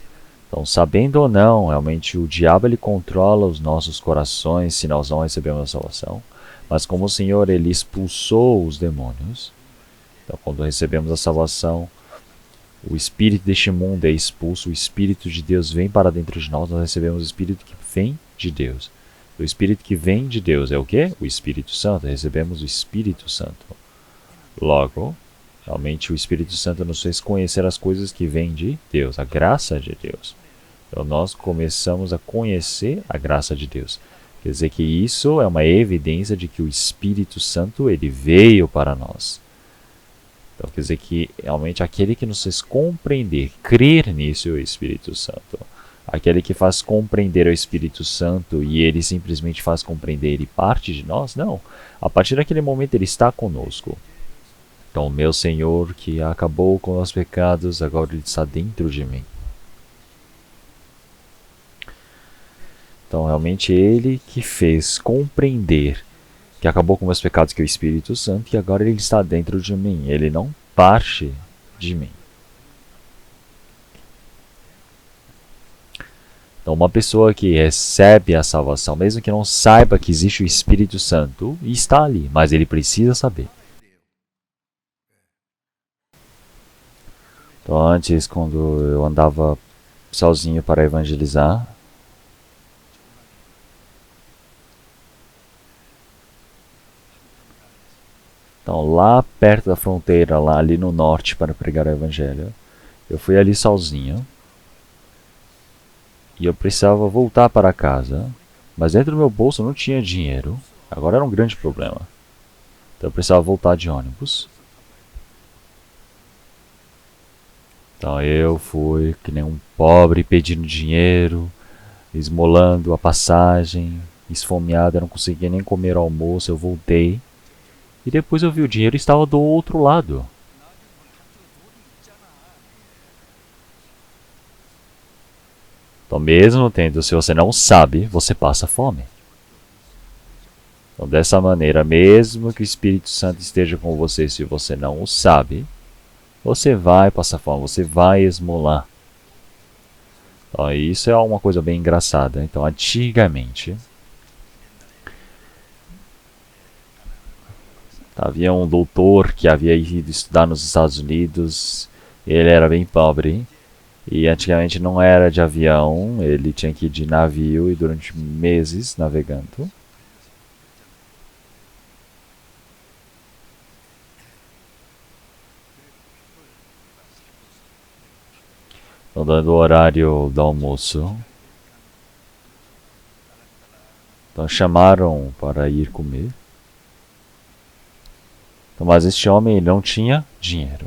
Então, sabendo ou não, realmente o diabo ele controla os nossos corações se nós não recebemos a salvação. Mas como o Senhor ele expulsou os demônios, então quando recebemos a salvação, o espírito deste mundo é expulso, o Espírito de Deus vem para dentro de nós, nós recebemos o Espírito que vem de Deus. O Espírito que vem de Deus é o quê? O Espírito Santo. Recebemos o Espírito Santo. Logo, realmente o Espírito Santo nos fez conhecer as coisas que vêm de Deus, a graça de Deus. Então nós começamos a conhecer a graça de Deus. Quer dizer que isso é uma evidência de que o Espírito Santo ele veio para nós. Então quer dizer que realmente aquele que nos fez compreender, crer nisso é o Espírito Santo. Aquele que faz compreender o Espírito Santo e ele simplesmente faz compreender e parte de nós? Não. A partir daquele momento ele está conosco. Então, meu Senhor que acabou com os pecados, agora ele está dentro de mim. Então, realmente ele que fez compreender que acabou com meus pecados, que é o Espírito Santo, e agora ele está dentro de mim. Ele não parte de mim. Então, uma pessoa que recebe a salvação, mesmo que não saiba que existe o Espírito Santo, está ali, mas ele precisa saber. Então, antes, quando eu andava sozinho para evangelizar, então, lá perto da fronteira, lá ali no norte, para pregar o evangelho, eu fui ali sozinho. E eu precisava voltar para casa, mas dentro do meu bolso não tinha dinheiro. Agora era um grande problema. Então eu precisava voltar de ônibus. Então eu fui que nem um pobre pedindo dinheiro, esmolando a passagem, esfomeado, eu não conseguia nem comer o almoço. Eu voltei E depois eu vi o dinheiro estava do outro lado. Então, mesmo tendo, se você não sabe, você passa fome. Então, dessa maneira, mesmo que o Espírito Santo esteja com você, se você não o sabe, você vai passar fome, você vai esmolar. Então, isso é uma coisa bem engraçada. Então, antigamente, havia um doutor que havia ido estudar nos Estados Unidos. Ele era bem pobre. E antigamente não era de avião, ele tinha que ir de navio e durante meses navegando. Então, dando o horário do almoço, então chamaram para ir comer. Então, mas este homem não tinha dinheiro.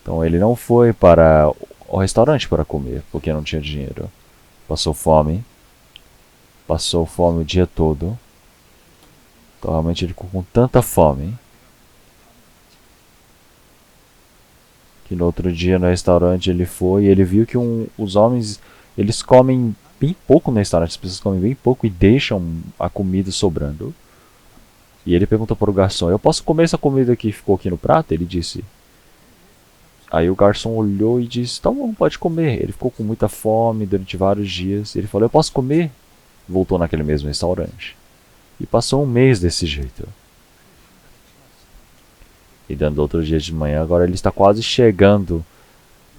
Então ele não foi para o restaurante para comer, porque não tinha dinheiro. Passou fome. Passou fome o dia todo. Então realmente ele ficou com tanta fome que no outro dia no restaurante ele foi e ele viu que os homens, eles comem bem pouco no restaurante, as pessoas comem bem pouco e deixam a comida sobrando. E ele perguntou para o garçom: eu posso comer essa comida que ficou aqui no prato? Ele disse. Aí o garçom olhou e disse: tá bom, pode comer. Ele ficou com muita fome durante vários dias. Ele falou: eu posso comer? Voltou naquele mesmo restaurante. E passou um mês desse jeito. E dando outro dia de manhã, agora ele está quase chegando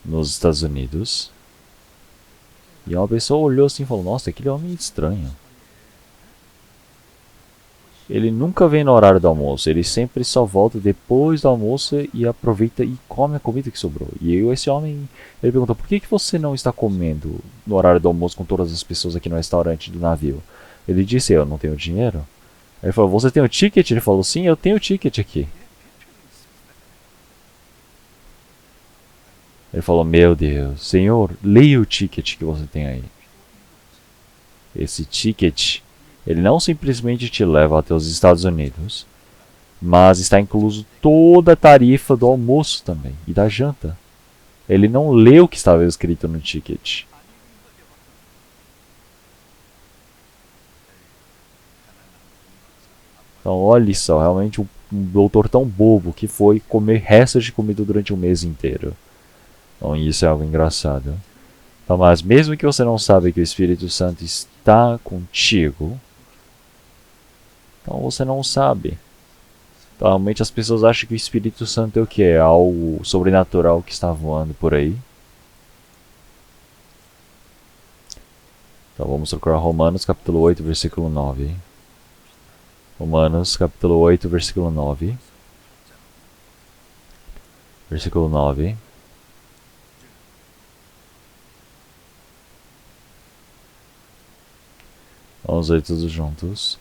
nos Estados Unidos. E uma pessoa olhou assim e falou: nossa, aquele homem é estranho. Ele nunca vem no horário do almoço, ele sempre só volta depois do almoço e aproveita e come a comida que sobrou. E esse homem, ele perguntou: por que você não está comendo no horário do almoço com todas as pessoas aqui no restaurante do navio? Ele disse: eu não tenho dinheiro. Aí ele falou: você tem o ticket? Ele falou: sim, eu tenho o ticket aqui. Ele falou: meu Deus, senhor, leia o ticket que você tem aí. Esse ticket, ele não simplesmente te leva até os Estados Unidos, mas está incluso toda a tarifa do almoço também e da janta. Ele não leu o que estava escrito no ticket. Então, olhe só, realmente um doutor tão bobo que foi comer restos de comida durante um mês inteiro. Então, isso é algo engraçado. Então, mas mesmo que você não saiba que o Espírito Santo está contigo, então você não sabe. Então, realmente as pessoas acham que o Espírito Santo é o que? É algo sobrenatural que está voando por aí. Então vamos procurar Romanos capítulo 8, versículo 9. Romanos capítulo 8, versículo 9. Versículo 9. Vamos ler todos juntos.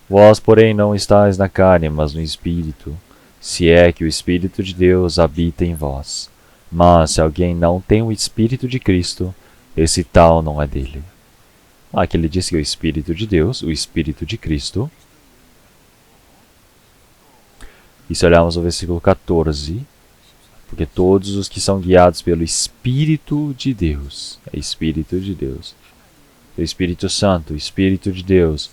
Vós, porém, não estáis na carne, mas no Espírito, se é que o Espírito de Deus habita em vós. Mas se alguém não tem o Espírito de Cristo, esse tal não é dele. Aqui ele diz que o Espírito de Deus, o Espírito de Cristo. E se olharmos o versículo 14, porque todos os que são guiados pelo Espírito de Deus, é Espírito de Deus, o Espírito Santo, o Espírito de Deus.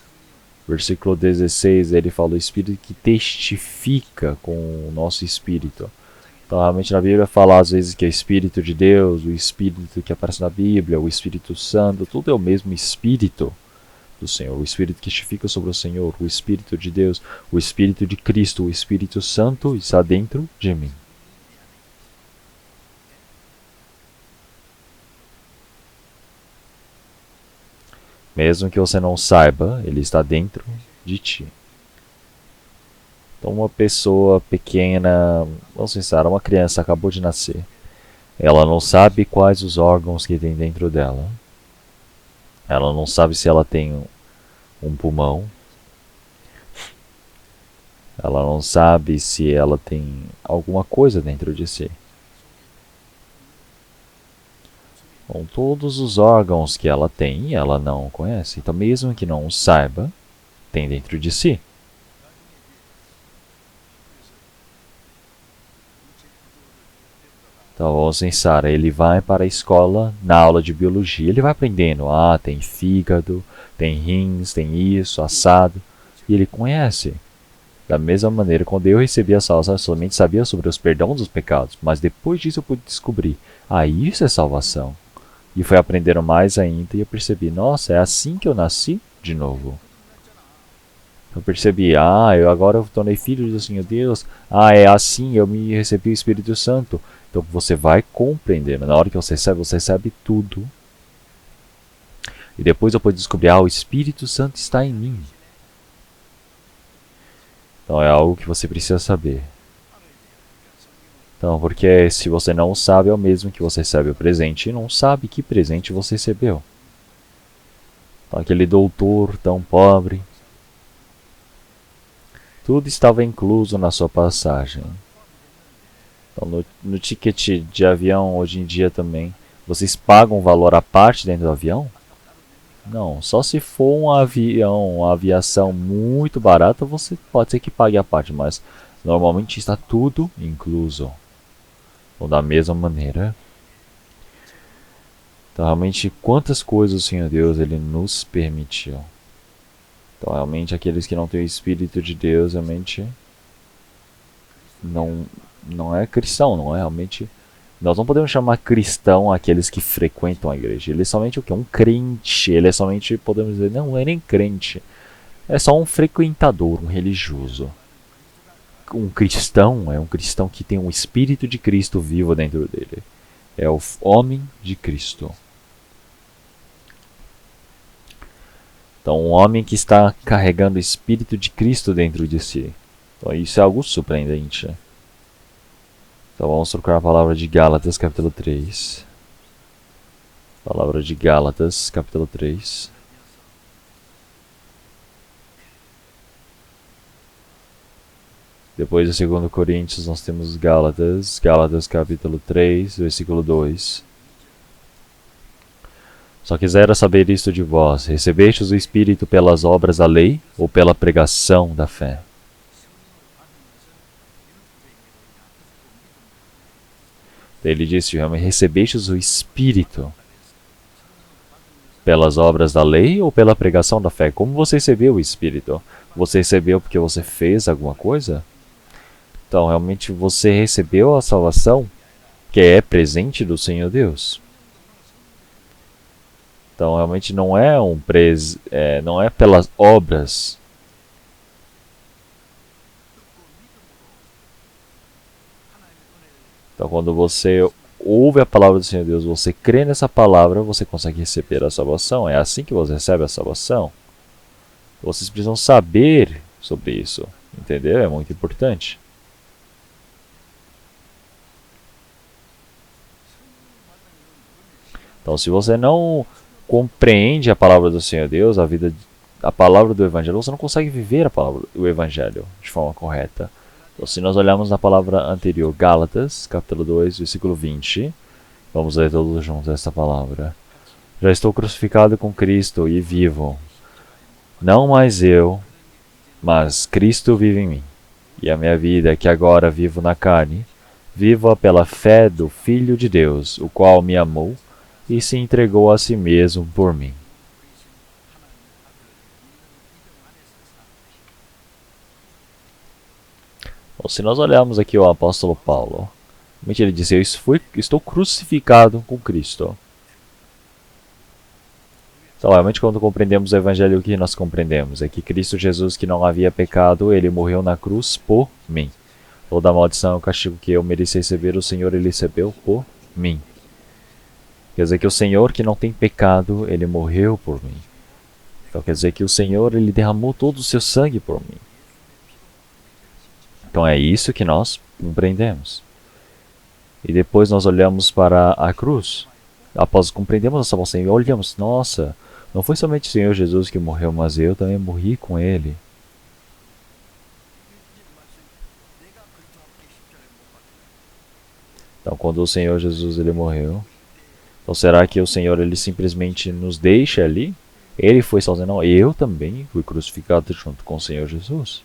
Versículo 16, ele fala: o Espírito que testifica com o nosso Espírito. Então, realmente, na Bíblia fala às vezes que é o Espírito de Deus, o Espírito que aparece na Bíblia, o Espírito Santo, tudo é o mesmo Espírito do Senhor. O Espírito que testifica sobre o Senhor, o Espírito de Deus, o Espírito de Cristo, o Espírito Santo está dentro de mim. Mesmo que você não saiba, ele está dentro de ti. Então, uma pessoa pequena, vamos pensar, uma criança acabou de nascer. Ela não sabe quais os órgãos que tem dentro dela. Ela não sabe se ela tem um pulmão. Ela não sabe se ela tem alguma coisa dentro de si. Com todos os órgãos que ela tem, ela não conhece. Então, mesmo que não saiba, tem dentro de si. Então vamos pensar, ele vai para a escola na aula de biologia, ele vai aprendendo, tem fígado, tem rins, tem isso, assado, e ele conhece. Da mesma maneira, quando eu recebi a salvação, eu somente sabia sobre os perdão dos pecados, mas depois disso eu pude descobrir, isso é salvação. E foi aprendendo mais ainda e eu percebi, nossa, é assim que eu nasci de novo. Eu percebi, eu agora tornei filho do Senhor Deus. É assim, eu me recebi o Espírito Santo. Então você vai compreendendo. Na hora que você recebe tudo. E depois eu pude descobrir, o Espírito Santo está em mim. Então é algo que você precisa saber. Então, porque se você não sabe, é o mesmo que você recebe o presente e não sabe que presente você recebeu. Então, aquele doutor tão pobre, tudo estava incluso na sua passagem. Então, no ticket de avião, hoje em dia também, vocês pagam um valor à parte dentro do avião? Não, só se for um avião, uma aviação muito barata, você pode ser que pague à parte, mas normalmente está tudo incluso. Ou da mesma maneira. Então, realmente, quantas coisas o Senhor Deus ele nos permitiu. Então, realmente, aqueles que não têm o Espírito de Deus, realmente, não é cristão, não é realmente... Nós não podemos chamar cristão aqueles que frequentam a igreja. Ele é somente o quê? Um crente. Ele é somente, podemos dizer, não é nem crente. É só um frequentador, um religioso. Um cristão é um cristão que tem um Espírito de Cristo vivo dentro dele. É o homem de Cristo. Então, um homem que está carregando o Espírito de Cristo dentro de si. Então, isso é algo surpreendente. Então, vamos trocar a palavra de Gálatas, capítulo 3. Palavra de Gálatas, capítulo 3. Depois de 2 Coríntios, nós temos Gálatas, capítulo 3, versículo 2. Só quisera saber isto de vós: recebestes o Espírito pelas obras da lei ou pela pregação da fé? Ele disse: recebestes o Espírito pelas obras da lei ou pela pregação da fé? Como você recebeu o Espírito? Você recebeu porque você fez alguma coisa? Então, realmente você recebeu a salvação, que é presente do Senhor Deus. Então, realmente não é não é pelas obras. Então, quando você ouve a palavra do Senhor Deus, você crê nessa palavra, você consegue receber a salvação. É assim que você recebe a salvação. Vocês precisam saber sobre isso, entendeu? É muito importante. Então, se você não compreende a palavra do Senhor Deus, a palavra do Evangelho, você não consegue viver o Evangelho de forma correta. Então, se nós olharmos na palavra anterior, Gálatas, capítulo 2, versículo 20, vamos ler todos juntos esta palavra. Já estou crucificado com Cristo e vivo. Não mais eu, mas Cristo vive em mim. E a minha vida, que agora vivo na carne, vivo-a pela fé do Filho de Deus, o qual me amou e se entregou a si mesmo por mim. Bom, se nós olharmos aqui o apóstolo Paulo, ele disse: eu estou crucificado com Cristo. Então, realmente, quando compreendemos o Evangelho, o que nós compreendemos é que Cristo Jesus, que não havia pecado, ele morreu na cruz por mim. Toda a maldição e o castigo que eu mereci receber, o Senhor ele recebeu por mim. Quer dizer que o Senhor que não tem pecado, ele morreu por mim. Então quer dizer que o Senhor ele derramou todo o seu sangue por mim. Então é isso que nós compreendemos. E depois nós olhamos para a cruz. Após compreendermos a salvação e olhamos, nossa, não foi somente o Senhor Jesus que morreu, mas eu também morri com ele. Então quando o Senhor Jesus ele morreu, então será que o Senhor ele simplesmente nos deixa ali? Ele foi sozinho? Não, eu também fui crucificado junto com o Senhor Jesus.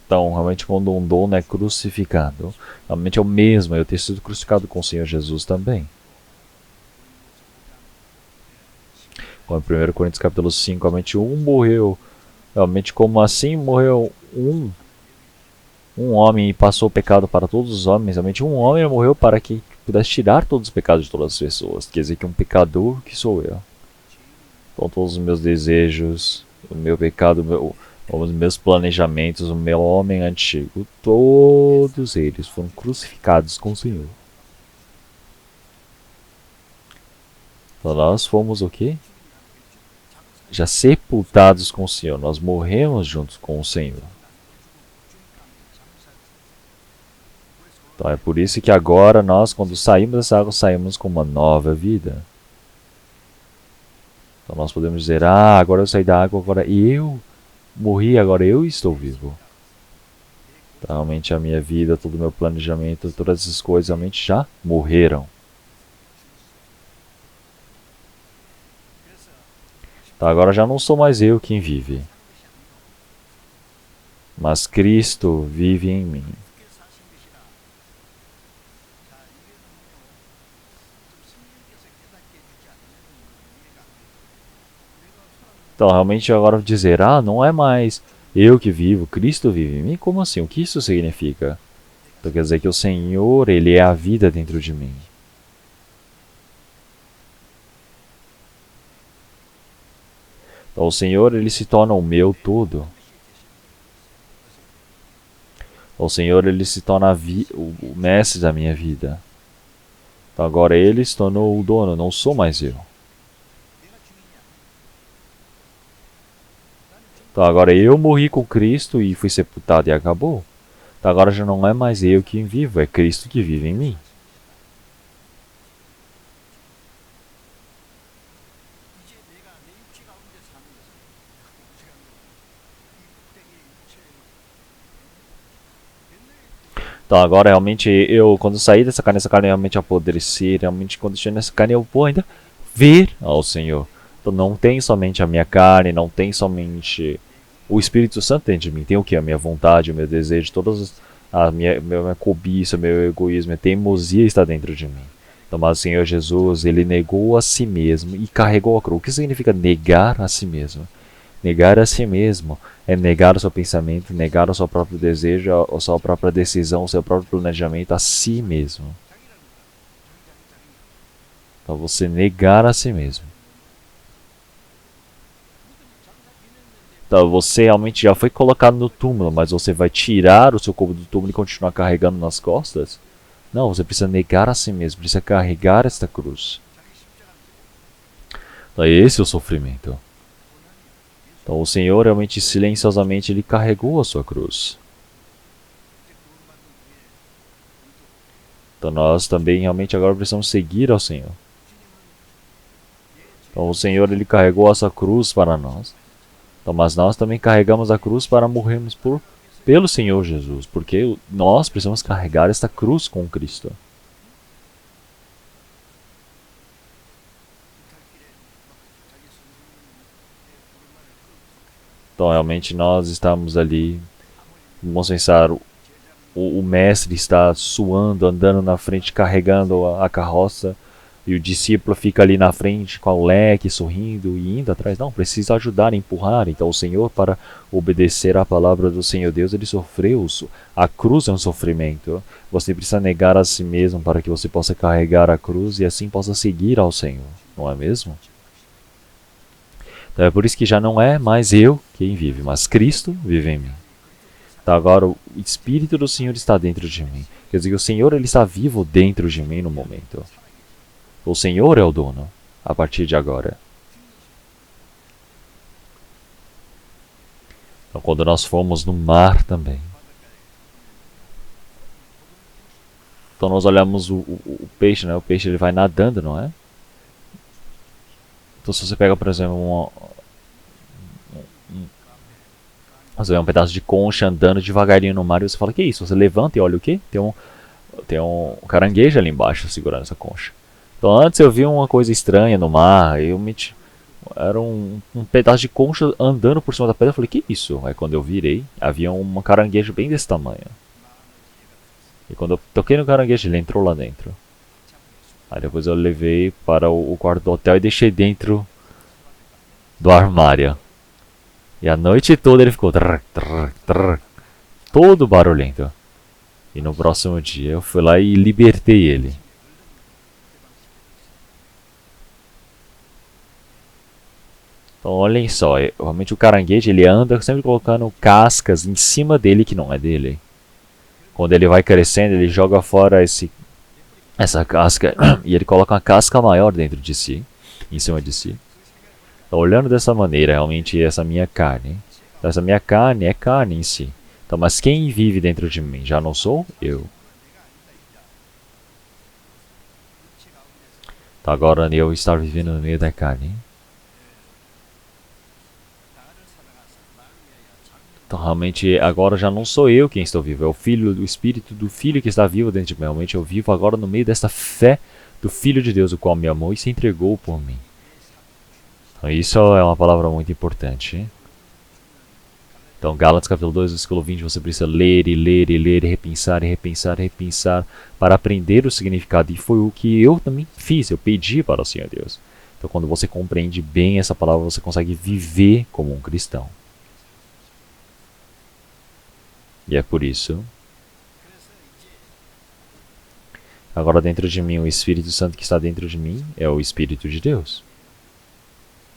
Então, realmente, quando um dono é crucificado, realmente é o mesmo, eu ter sido crucificado com o Senhor Jesus também. Como em 1 Coríntios capítulo 5, realmente um morreu. Realmente, como assim morreu um homem e passou o pecado para todos os homens? Realmente, um homem morreu para que pudesse tirar todos os pecados de todas as pessoas. Quer dizer que um pecador que sou eu. Então, todos os meus desejos, o meu pecado, os meus planejamentos, o meu homem antigo, todos eles foram crucificados com o Senhor. Então, nós fomos o quê? Já sepultados com o Senhor. Nós morremos juntos com o Senhor. Então é por isso que agora nós, quando saímos dessa água, saímos com uma nova vida. Então nós podemos dizer, agora eu saí da água, agora eu morri, agora eu estou vivo. Então, realmente a minha vida, todo o meu planejamento, todas essas coisas realmente já morreram. Então agora já não sou mais eu quem vive, mas Cristo vive em mim. Então realmente agora dizer, não é mais eu que vivo, Cristo vive em mim? Como assim? O que isso significa? Então quer dizer que o Senhor, Ele é a vida dentro de mim. Então o Senhor, Ele se torna o meu todo. O Senhor, Ele se torna o mestre da minha vida. Então agora Ele se tornou o dono, não sou mais eu. Então agora eu morri com Cristo e fui sepultado e acabou. Então agora já não é mais eu quem vivo, é Cristo que vive em mim. Então agora realmente eu, quando sair dessa carne, essa carne realmente apodrecer, realmente quando estiver nessa carne eu vou ainda ver ao Senhor. Então não tem somente a minha carne, não tem somente o Espírito Santo dentro de mim. Tem o que? A minha vontade, o meu desejo, a minha cobiça, meu egoísmo, a teimosia está dentro de mim. Então, mas o Senhor Jesus, Ele negou a si mesmo e carregou a cruz. O que significa negar a si mesmo? Negar a si mesmo é negar o seu pensamento, negar o seu próprio desejo, a sua própria decisão, o seu próprio planejamento a si mesmo. Então você negar a si mesmo. Então você realmente já foi colocado no túmulo, mas você vai tirar o seu corpo do túmulo e continuar carregando nas costas? Não, você precisa negar a si mesmo, precisa carregar esta cruz. Então esse é o sofrimento. Então o Senhor realmente silenciosamente Ele carregou a sua cruz. Então nós também realmente agora precisamos seguir ao Senhor. Então o Senhor Ele carregou a sua cruz para nós. Então, mas nós também carregamos a cruz para morrermos pelo Senhor Jesus, porque nós precisamos carregar esta cruz com Cristo. Então realmente nós estamos ali, vamos pensar, o mestre está suando, andando na frente, carregando a carroça, e o discípulo fica ali na frente com o leque, sorrindo e indo atrás. Não, precisa ajudar, empurrar. Então o Senhor, para obedecer à palavra do Senhor Deus, Ele sofreu. A cruz é um sofrimento. Você precisa negar a si mesmo para que você possa carregar a cruz e assim possa seguir ao Senhor. Não é mesmo? Então é por isso que já não é mais eu quem vive, mas Cristo vive em mim. Então agora o Espírito do Senhor está dentro de mim. Quer dizer que o Senhor Ele está vivo dentro de mim no momento. O Senhor é o dono, a partir de agora. Então, quando nós fomos no mar também. Então, nós olhamos o peixe, né? O peixe ele vai nadando, não é? Então, se você pega, por exemplo, você vê um pedaço de concha andando devagarinho no mar e você fala, que isso? Você levanta e olha o quê? Tem um caranguejo ali embaixo segurando essa concha. Então antes eu vi uma coisa estranha no mar, Era um pedaço de concha andando por cima da pedra. Eu falei, que isso? Aí quando eu virei, havia um caranguejo bem desse tamanho. E quando eu toquei no caranguejo, ele entrou lá dentro. Aí depois eu levei para o quarto do hotel e deixei dentro do armário. E a noite toda ele ficou todo barulhento. E no próximo dia eu fui lá e libertei ele. Então olhem só, realmente o caranguejo ele anda sempre colocando cascas em cima dele que não é dele. Quando ele vai crescendo, ele joga fora essa casca e ele coloca uma casca maior dentro de si, em cima de si. Então, olhando dessa maneira, realmente essa minha carne, então, essa minha carne é carne em si. Então, mas quem vive dentro de mim já não sou eu. Então, agora eu estar vivendo no meio da carne. Então, realmente, agora já não sou eu quem estou vivo, é o Filho, o Espírito do Filho que está vivo dentro de mim. Realmente, eu vivo agora no meio dessa fé do Filho de Deus, o qual me amou e se entregou por mim. Então, isso é uma palavra muito importante. Então, Gálatas capítulo 2, versículo 20, você precisa ler e ler e ler, e repensar e repensar e repensar para aprender o significado. E foi o que eu também fiz, eu pedi para o Senhor Deus. Então, quando você compreende bem essa palavra, você consegue viver como um cristão. E é por isso. Agora dentro de mim, o Espírito Santo que está dentro de mim é o Espírito de Deus.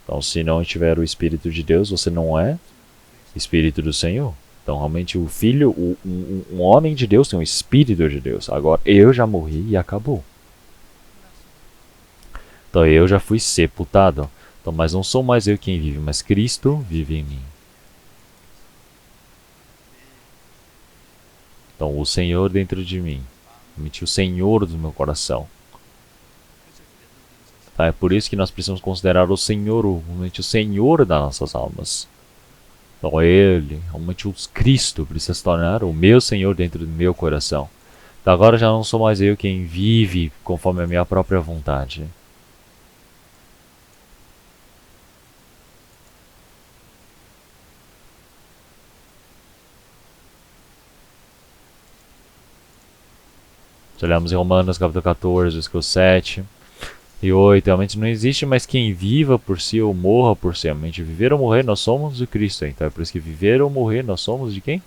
Então se não tiver o Espírito de Deus, você não é Espírito do Senhor. Então realmente o Filho, um homem de Deus tem o Espírito de Deus. Agora eu já morri e acabou. Então eu já fui sepultado. Então, mas não sou mais eu quem vive, mas Cristo vive em mim. Então o Senhor dentro de mim, realmente o Senhor do meu coração. Tá? É por isso que nós precisamos considerar o Senhor, realmente o Senhor das nossas almas. Então Ele, realmente o Cristo, precisa se tornar o meu Senhor dentro do meu coração. Então agora já não sou mais eu quem vive conforme a minha própria vontade. Se olharmos em Romanos capítulo 14, versículo 7 e 8, realmente não existe mais quem viva por si ou morra por si. Realmente viver ou morrer nós somos de Cristo. Então é por isso que viver ou morrer nós somos de quem?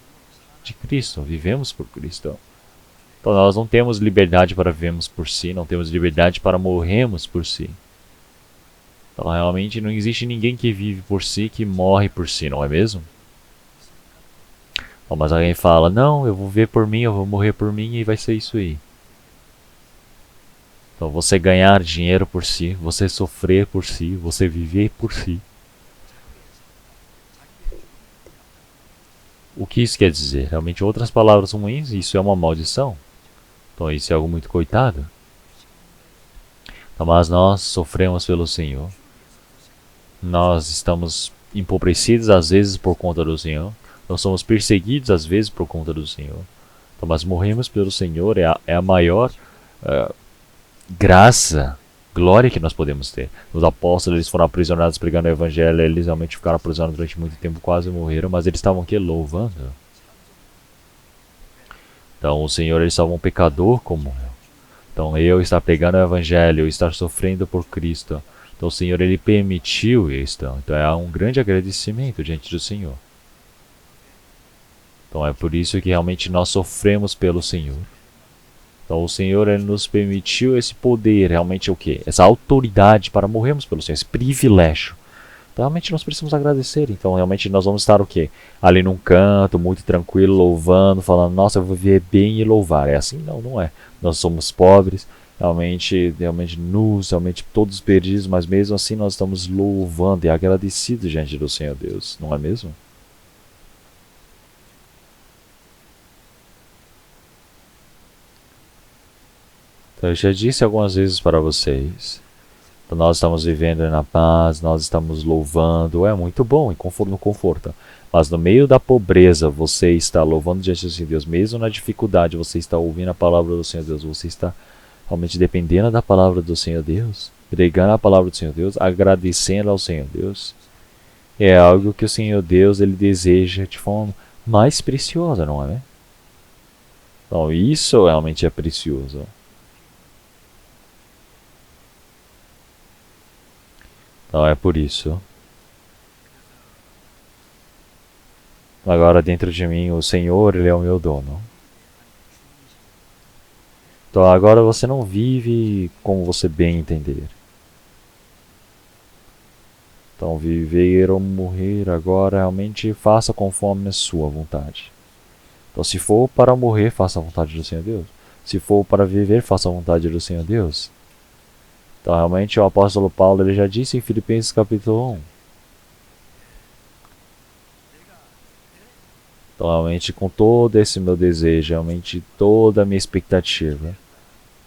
De Cristo. Vivemos por Cristo. Então nós não temos liberdade para vivermos por si, não temos liberdade para morrermos por si. Então realmente não existe ninguém que vive por si que morre por si, não é mesmo? Então, mas alguém fala, não, eu vou viver por mim, eu vou morrer por mim e vai ser isso aí. Então você ganhar dinheiro por si, você sofrer por si, você viver por si. O que isso quer dizer? Realmente outras palavras ruins, isso é uma maldição. Então isso é algo muito coitado. Então, mas nós sofremos pelo Senhor. Nós estamos empobrecidos às vezes por conta do Senhor. Nós somos perseguidos às vezes por conta do Senhor. Então, mas morremos pelo Senhor é a maior graça, glória que nós podemos ter. Os apóstolos eles foram aprisionados pregando o evangelho, eles realmente ficaram aprisionados durante muito tempo, quase morreram, mas eles estavam aqui louvando. Então o Senhor ele salva um pecador como eu. Então eu estar pregando o evangelho, eu estar sofrendo por Cristo. Então o Senhor ele permitiu isso. Então é um grande agradecimento diante do Senhor. Então é por isso que realmente nós sofremos pelo Senhor. Então o Senhor ele nos permitiu esse poder, realmente o quê? Essa autoridade para morrermos pelo Senhor, esse privilégio. Então realmente nós precisamos agradecer. Então realmente nós vamos estar o quê? Ali num canto, muito tranquilo, louvando, falando, nossa, eu vou viver bem e louvar. É assim? Não, não é. Nós somos pobres, realmente nus, realmente todos perdidos, mas mesmo assim nós estamos louvando e agradecidos diante do Senhor Deus, não é mesmo? Então, eu já disse algumas vezes para vocês. Então, nós estamos vivendo na paz, nós estamos louvando, é muito bom e no conforto. Mas no meio da pobreza, você está louvando diante do Senhor Deus, mesmo na dificuldade, você está ouvindo a palavra do Senhor Deus, você está realmente dependendo da palavra do Senhor Deus, pregando a palavra do Senhor Deus, agradecendo ao Senhor Deus, é algo que o Senhor Deus ele deseja de forma mais preciosa, não é? Né? Então isso realmente é precioso. Então é por isso. Agora dentro de mim o Senhor ele é o meu dono. Então agora você não vive como você bem entender. Então viver ou morrer agora realmente faça conforme a sua vontade. Então se for para morrer, faça a vontade do Senhor Deus. Se for para viver, faça a vontade do Senhor Deus. Então realmente o apóstolo Paulo ele já disse em Filipenses capítulo 1. Então realmente com todo esse meu desejo, realmente toda a minha expectativa.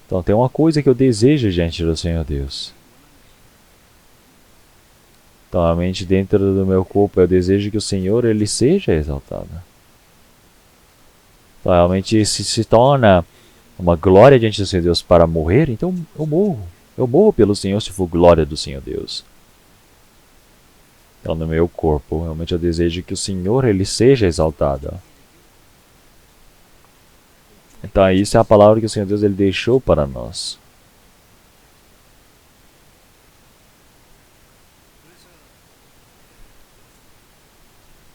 Então tem uma coisa que eu desejo diante do Senhor Deus. Então realmente dentro do meu corpo eu desejo que o Senhor ele seja exaltado. Então realmente se torna uma glória diante do Senhor Deus para morrer, então eu morro. Eu morro pelo Senhor se for glória do Senhor Deus. Então no meu corpo realmente eu desejo que o Senhor ele seja exaltado. Então isso é a palavra que o Senhor Deus ele deixou para nós.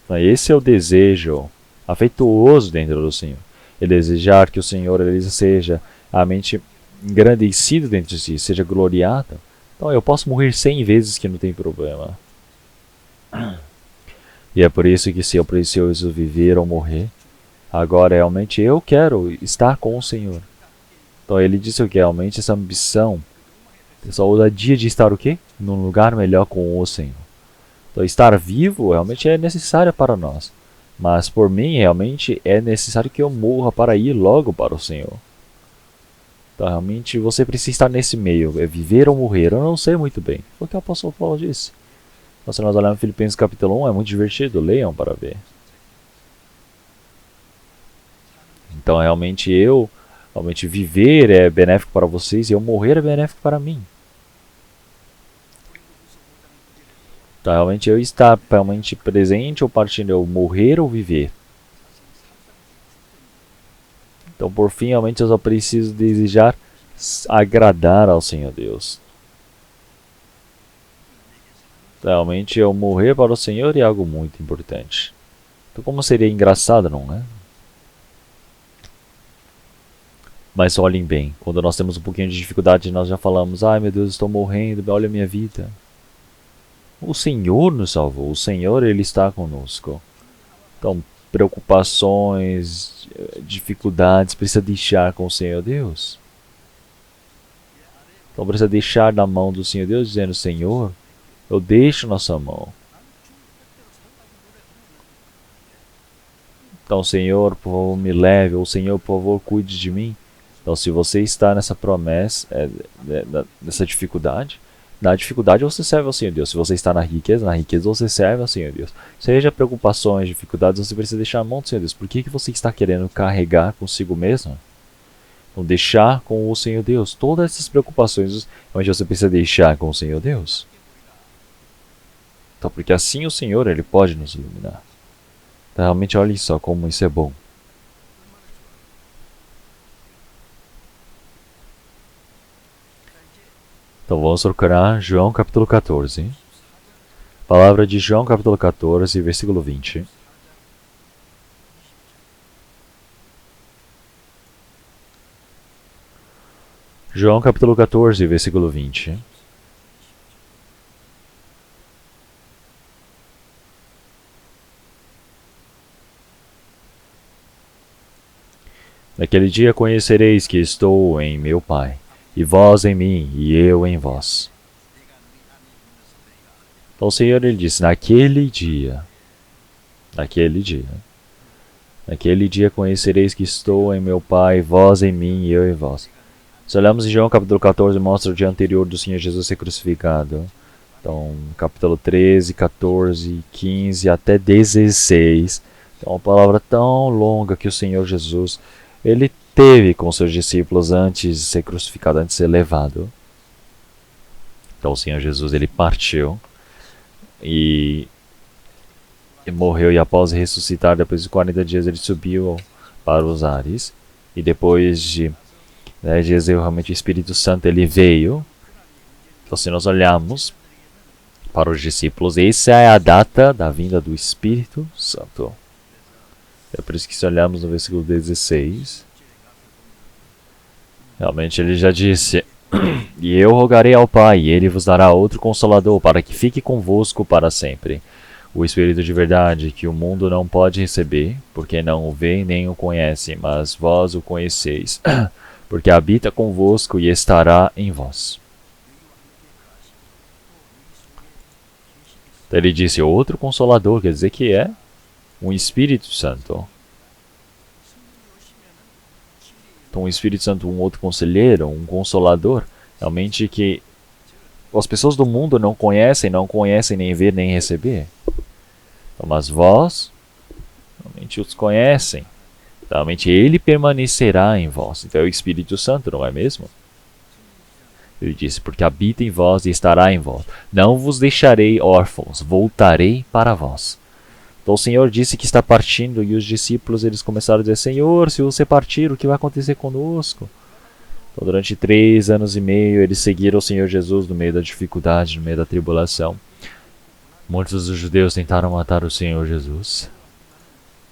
Então, esse é o desejo afetuoso dentro do Senhor. É desejar que o Senhor ele seja realmente engrandecido dentro de si, seja gloriado. Então eu posso morrer 100 vezes que não tem problema. E é por isso que se eu preciso viver ou morrer, agora realmente eu quero estar com o Senhor. Então ele disse que realmente essa ambição, essa ousadia de estar o quê? Num lugar melhor com o Senhor. Então estar vivo realmente é necessário para nós. Mas por mim realmente é necessário que eu morra para ir logo para o Senhor. Então realmente você precisa estar nesse meio, é viver ou morrer, eu não sei muito bem. Foi o que o apóstolo Paulo disse. Então, se nós olharmos Filipenses capítulo 1, é muito divertido, leiam para ver. Então realmente viver é benéfico para vocês e eu morrer é benéfico para mim. Então realmente eu estar realmente presente ou partindo, eu morrer ou viver. Então por fim realmente eu só preciso desejar agradar ao Senhor Deus. Então, realmente eu morrer para o Senhor é algo muito importante. Então como seria engraçado, não é? Mas olhem bem, quando nós temos um pouquinho de dificuldade, nós já falamos, ai meu Deus, estou morrendo, olha a minha vida. O Senhor nos salvou, o Senhor ele está conosco. Então, preocupações, dificuldades, precisa deixar com o Senhor Deus. Então precisa deixar na mão do Senhor Deus, dizendo, Senhor, eu deixo na sua mão. Então, Senhor, por favor, me leve, ou Senhor, por favor, cuide de mim. Então, se você está nessa promessa, nessa dificuldade, na dificuldade você serve ao Senhor Deus. Se você está na riqueza você serve ao Senhor Deus. Seja preocupações, dificuldades, você precisa deixar a mão do Senhor Deus. Por que você está querendo carregar consigo mesmo? Então, deixar com o Senhor Deus. Todas essas preocupações, onde você precisa deixar com o Senhor Deus. Então, porque assim o Senhor ele pode nos iluminar. Então, realmente, olhem só como isso é bom. Então vamos procurar João capítulo 14. Palavra de João capítulo 14, versículo 20. João capítulo 14, versículo 20. Naquele dia conhecereis que estou em meu Pai, e vós em mim, e eu em vós. Então o Senhor ele disse, naquele dia conhecereis que estou em meu Pai, vós em mim, e eu em vós. Se olharmos em João capítulo 14, mostra o dia anterior do Senhor Jesus ser crucificado. Então, capítulo 13, 14, 15 até 16. Então, uma palavra tão longa que o Senhor Jesus, ele teve com seus discípulos antes de ser crucificado, antes de ser levado. Então o Senhor Jesus, ele partiu e morreu, e após ressuscitar, depois de 40 dias, ele subiu para os ares. E depois de 10 dias, realmente o Espírito Santo ele veio. Então, se nós olharmos para os discípulos, essa é a data da vinda do Espírito Santo. É por isso que, se olharmos no versículo 16, realmente ele já disse: E eu rogarei ao Pai, e ele vos dará outro Consolador, para que fique convosco para sempre. O Espírito de verdade, que o mundo não pode receber, porque não o vê nem o conhece, mas vós o conheceis, porque habita convosco e estará em vós. Então ele disse outro Consolador, quer dizer que é um Espírito Santo. Então, um Espírito Santo, um outro conselheiro, um Consolador, realmente que as pessoas do mundo não conhecem nem ver, nem receber. Então, mas vós, realmente os conhecem. Realmente ele permanecerá em vós. Então é o Espírito Santo, não é mesmo? Ele disse, porque habita em vós e estará em vós. Não vos deixarei órfãos, voltarei para vós. Então o Senhor disse que está partindo, e os discípulos eles começaram a dizer: Senhor, se você partir, o que vai acontecer conosco? Então, durante 3 anos e meio, eles seguiram o Senhor Jesus no meio da dificuldade, no meio da tribulação. Muitos dos judeus tentaram matar o Senhor Jesus.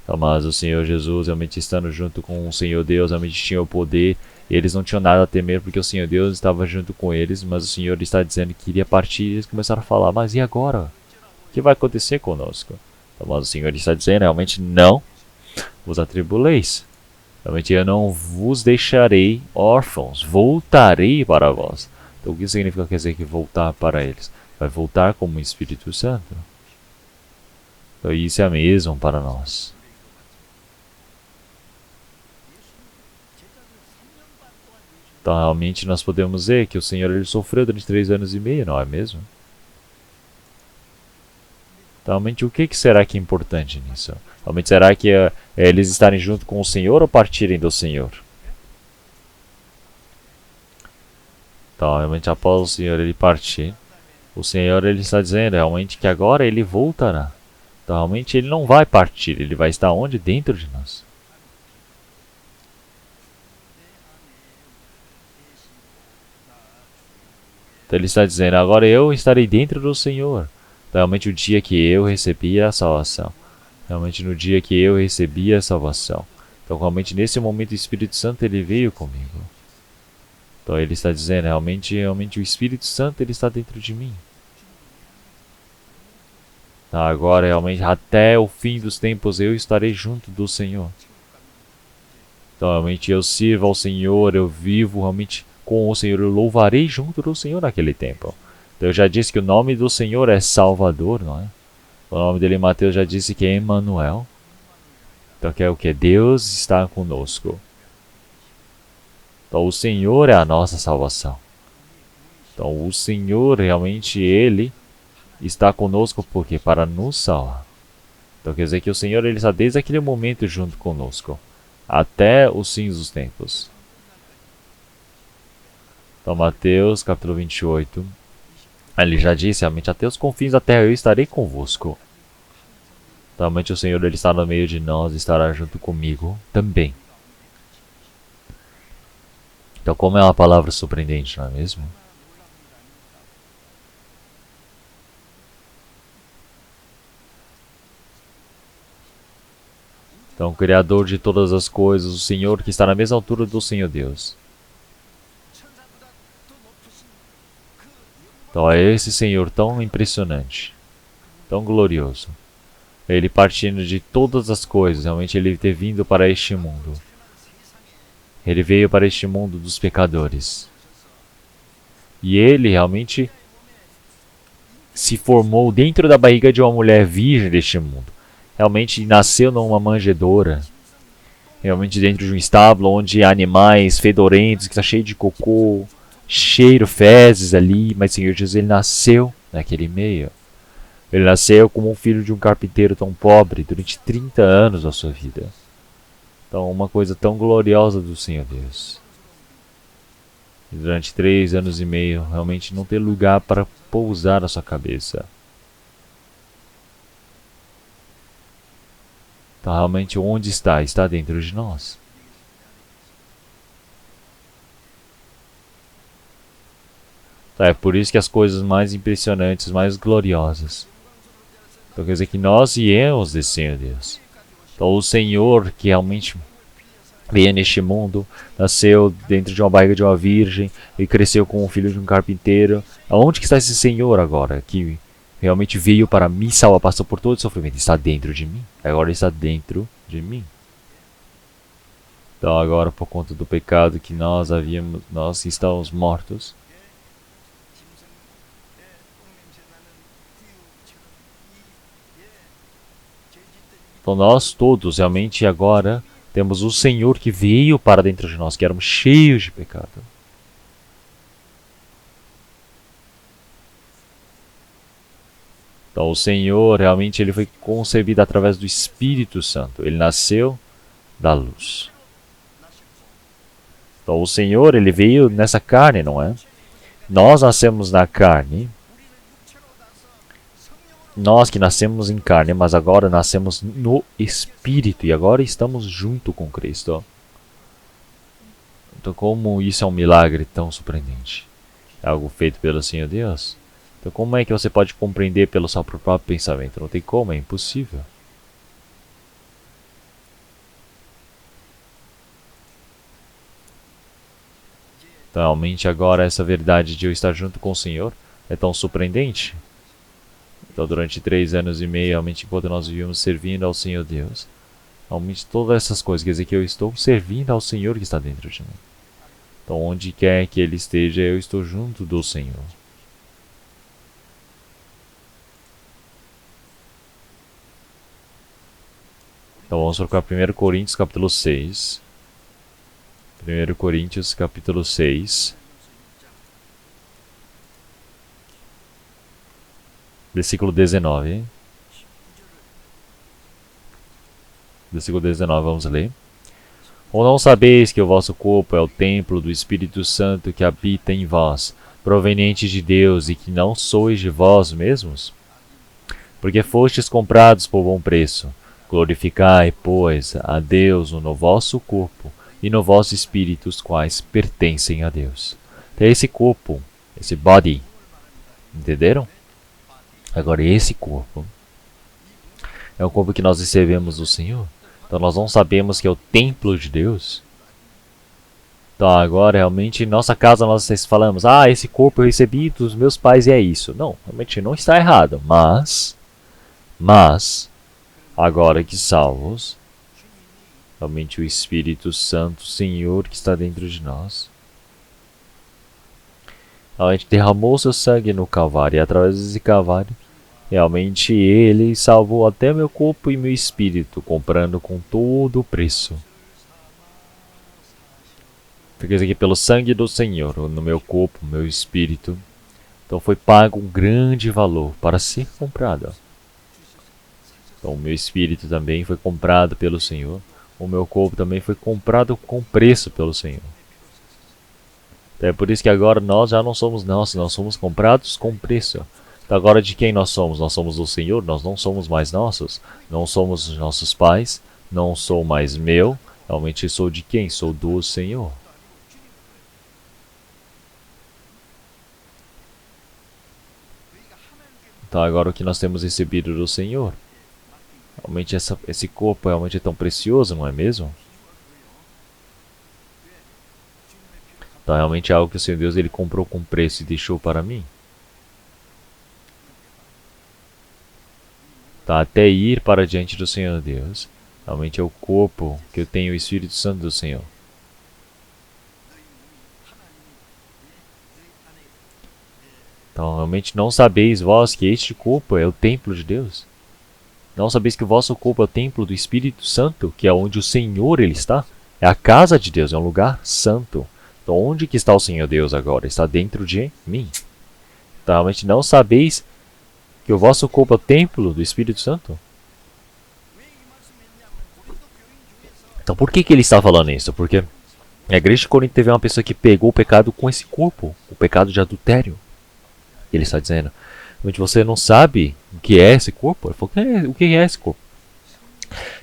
Então, mas o Senhor Jesus, realmente estando junto com o Senhor Deus, realmente tinha o poder. Eles não tinham nada a temer, porque o Senhor Deus estava junto com eles. Mas o Senhor está dizendo que iria partir, e eles começaram a falar: mas e agora? O que vai acontecer conosco? Então, mas o Senhor está dizendo: realmente não vos atribuleis. Realmente eu não vos deixarei órfãos, voltarei para vós. Então o que significa, quer dizer, que voltar para eles? Vai voltar como o Espírito Santo. Então isso é mesmo para nós. Então realmente nós podemos ver que o Senhor ele sofreu durante 3 anos e meio, não é mesmo? Então realmente o que será que é importante nisso? Realmente será que é eles estarem junto com o Senhor ou partirem do Senhor? Então realmente após o Senhor ele partir, o Senhor ele está dizendo realmente que agora ele voltará. Então realmente ele não vai partir, ele vai estar onde? Dentro de nós. Então ele está dizendo: agora eu estarei dentro do Senhor. Então, realmente o dia que eu recebi a salvação. Realmente no dia que eu recebi a salvação. Então realmente nesse momento o Espírito Santo ele veio comigo. Então ele está dizendo: realmente o Espírito Santo ele está dentro de mim. Então, agora realmente até o fim dos tempos eu estarei junto do Senhor. Então realmente eu sirvo ao Senhor, eu vivo realmente com o Senhor, eu louvarei junto do Senhor naquele tempo. Então eu já disse que o nome do Senhor é Salvador, não é? O nome dele em Mateus já disse que é Emmanuel. Então que é o que? Deus está conosco. Então o Senhor é a nossa salvação. Então o Senhor realmente ele está conosco porque para nos salvar. Então quer dizer que o Senhor ele está desde aquele momento junto conosco até os fins dos tempos. Então Mateus capítulo 28, ele já disse realmente: até os confins da terra eu estarei convosco. Então, realmente o Senhor ele está no meio de nós, estará junto comigo também. Então como é uma palavra surpreendente, não é mesmo? Então o Criador de todas as coisas, o Senhor que está na mesma altura do Senhor Deus. Então é esse Senhor tão impressionante, tão glorioso. Ele partindo de todas as coisas, realmente ele ter vindo para este mundo. Ele veio para este mundo dos pecadores. E ele realmente se formou dentro da barriga de uma mulher virgem deste mundo. Realmente nasceu numa manjedoura. Realmente dentro de um estábulo onde há animais fedorentos, que está cheio de cocô, cheiro, fezes ali. Mas o Senhor Jesus ele nasceu naquele meio. Ele nasceu como um filho de um carpinteiro tão pobre durante 30 anos da sua vida. Então, uma coisa tão gloriosa do Senhor Deus. E durante 3 anos e meio, realmente não ter lugar para pousar a sua cabeça. Então, realmente, onde está? Está dentro de nós. Então, é por isso que as coisas mais impressionantes, mais gloriosas. Então, quer dizer que nós viemos desse Senhor Deus. Então, o Senhor que realmente veio neste mundo, nasceu dentro de uma barriga de uma virgem e cresceu com o filho de um carpinteiro. Aonde que está esse Senhor agora? Que realmente veio para me salvar, passou por todo o sofrimento. Está dentro de mim. Agora está dentro de mim. Então agora, por conta do pecado que nós estamos mortos. Então nós todos realmente agora temos o Senhor que veio para dentro de nós, que éramos cheios de pecado. Então o Senhor realmente ele foi concebido através do Espírito Santo. Ele nasceu da luz. Então o Senhor ele veio nessa carne, não é? Nós nascemos na carne. Nós que nascemos em carne, mas agora nascemos no Espírito e agora estamos junto com Cristo. Então como isso é um milagre tão surpreendente? É algo feito pelo Senhor Deus? Então como é que você pode compreender pelo seu próprio pensamento? Não tem como, é impossível. Então realmente agora essa verdade de eu estar junto com o Senhor é tão surpreendente. Então durante 3 anos e meio, realmente enquanto nós vivíamos servindo ao Senhor Deus, realmente todas essas coisas, quer dizer que eu estou servindo ao Senhor que está dentro de mim. Então onde quer que Ele esteja, eu estou junto do Senhor. Então vamos procurar 1 Coríntios capítulo 6. 1 Coríntios capítulo 6. Versículo 19. Versículo 19, vamos ler. Ou não sabeis que o vosso corpo é o templo do Espírito Santo que habita em vós, proveniente de Deus, e que não sois de vós mesmos? Porque fostes comprados por bom preço. Glorificai, pois, a Deus no vosso corpo e no vosso espírito, os quais pertencem a Deus. Então esse corpo, esse body, entenderam? Agora esse corpo é o corpo que nós recebemos do Senhor. Então nós não sabemos que é o templo de Deus. Então agora realmente em nossa casa nós falamos, esse corpo eu recebi dos meus pais e é isso. Não, realmente não está errado, mas agora que salvos, realmente o Espírito Santo, Senhor que está dentro de nós, realmente derramou seu sangue no Calvário, e através desse Calvário, realmente Ele salvou até meu corpo e meu espírito, comprando com todo o preço. Porque isso aqui pelo sangue do Senhor, no meu corpo, no meu espírito, então foi pago um grande valor para ser comprado. Então o meu espírito também foi comprado pelo Senhor, o meu corpo também foi comprado com preço pelo Senhor. Então é por isso que agora nós já não somos nossos, nós somos comprados com preço. Então agora de quem nós somos? Nós somos do Senhor, nós não somos mais nossos, não somos os nossos pais, não sou mais meu, realmente sou de quem? Sou do Senhor. Então agora o que nós temos recebido do Senhor? Realmente esse corpo realmente é tão precioso, não é mesmo? Então realmente é algo que o Senhor Deus ele comprou com preço e deixou para mim. Então até ir para diante do Senhor Deus, realmente é o corpo que eu tenho o Espírito Santo do Senhor. Então realmente não sabeis vós que este corpo é o templo de Deus? Não sabeis que o vosso corpo é o templo do Espírito Santo, que é onde o Senhor ele está? É a casa de Deus, é um lugar santo. Então onde que está o Senhor Deus agora? Está dentro de mim. Então realmente não sabeis que o vosso corpo é o templo do Espírito Santo? Então Então por que ele está falando isso? Porque a igreja de Corinto teve uma pessoa que pegou o pecado com esse corpo, o pecado de adultério. Ele está dizendo, realmente você não sabe o que é esse corpo? Ele falou, o que é esse corpo?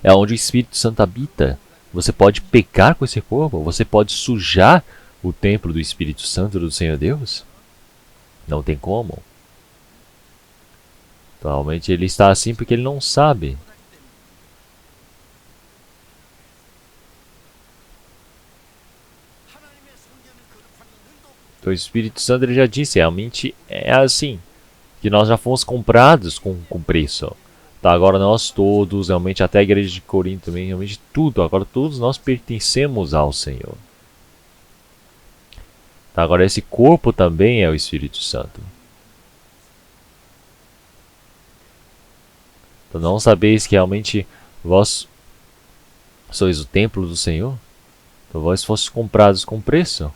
É onde o Espírito Santo habita. Você pode pecar com esse corpo? Você pode sujar o templo do Espírito Santo do Senhor Deus? Não tem como. Então, realmente ele está assim porque ele não sabe. Então, o Espírito Santo ele já disse, realmente é assim. Que nós já fomos comprados com preço. Tá, agora nós todos, realmente até a igreja de Corinto também, realmente tudo, agora todos nós pertencemos ao Senhor. Tá, agora esse corpo também é o Espírito Santo. Então não sabeis que realmente vós sois o templo do Senhor? Então vós fostes comprados com preço.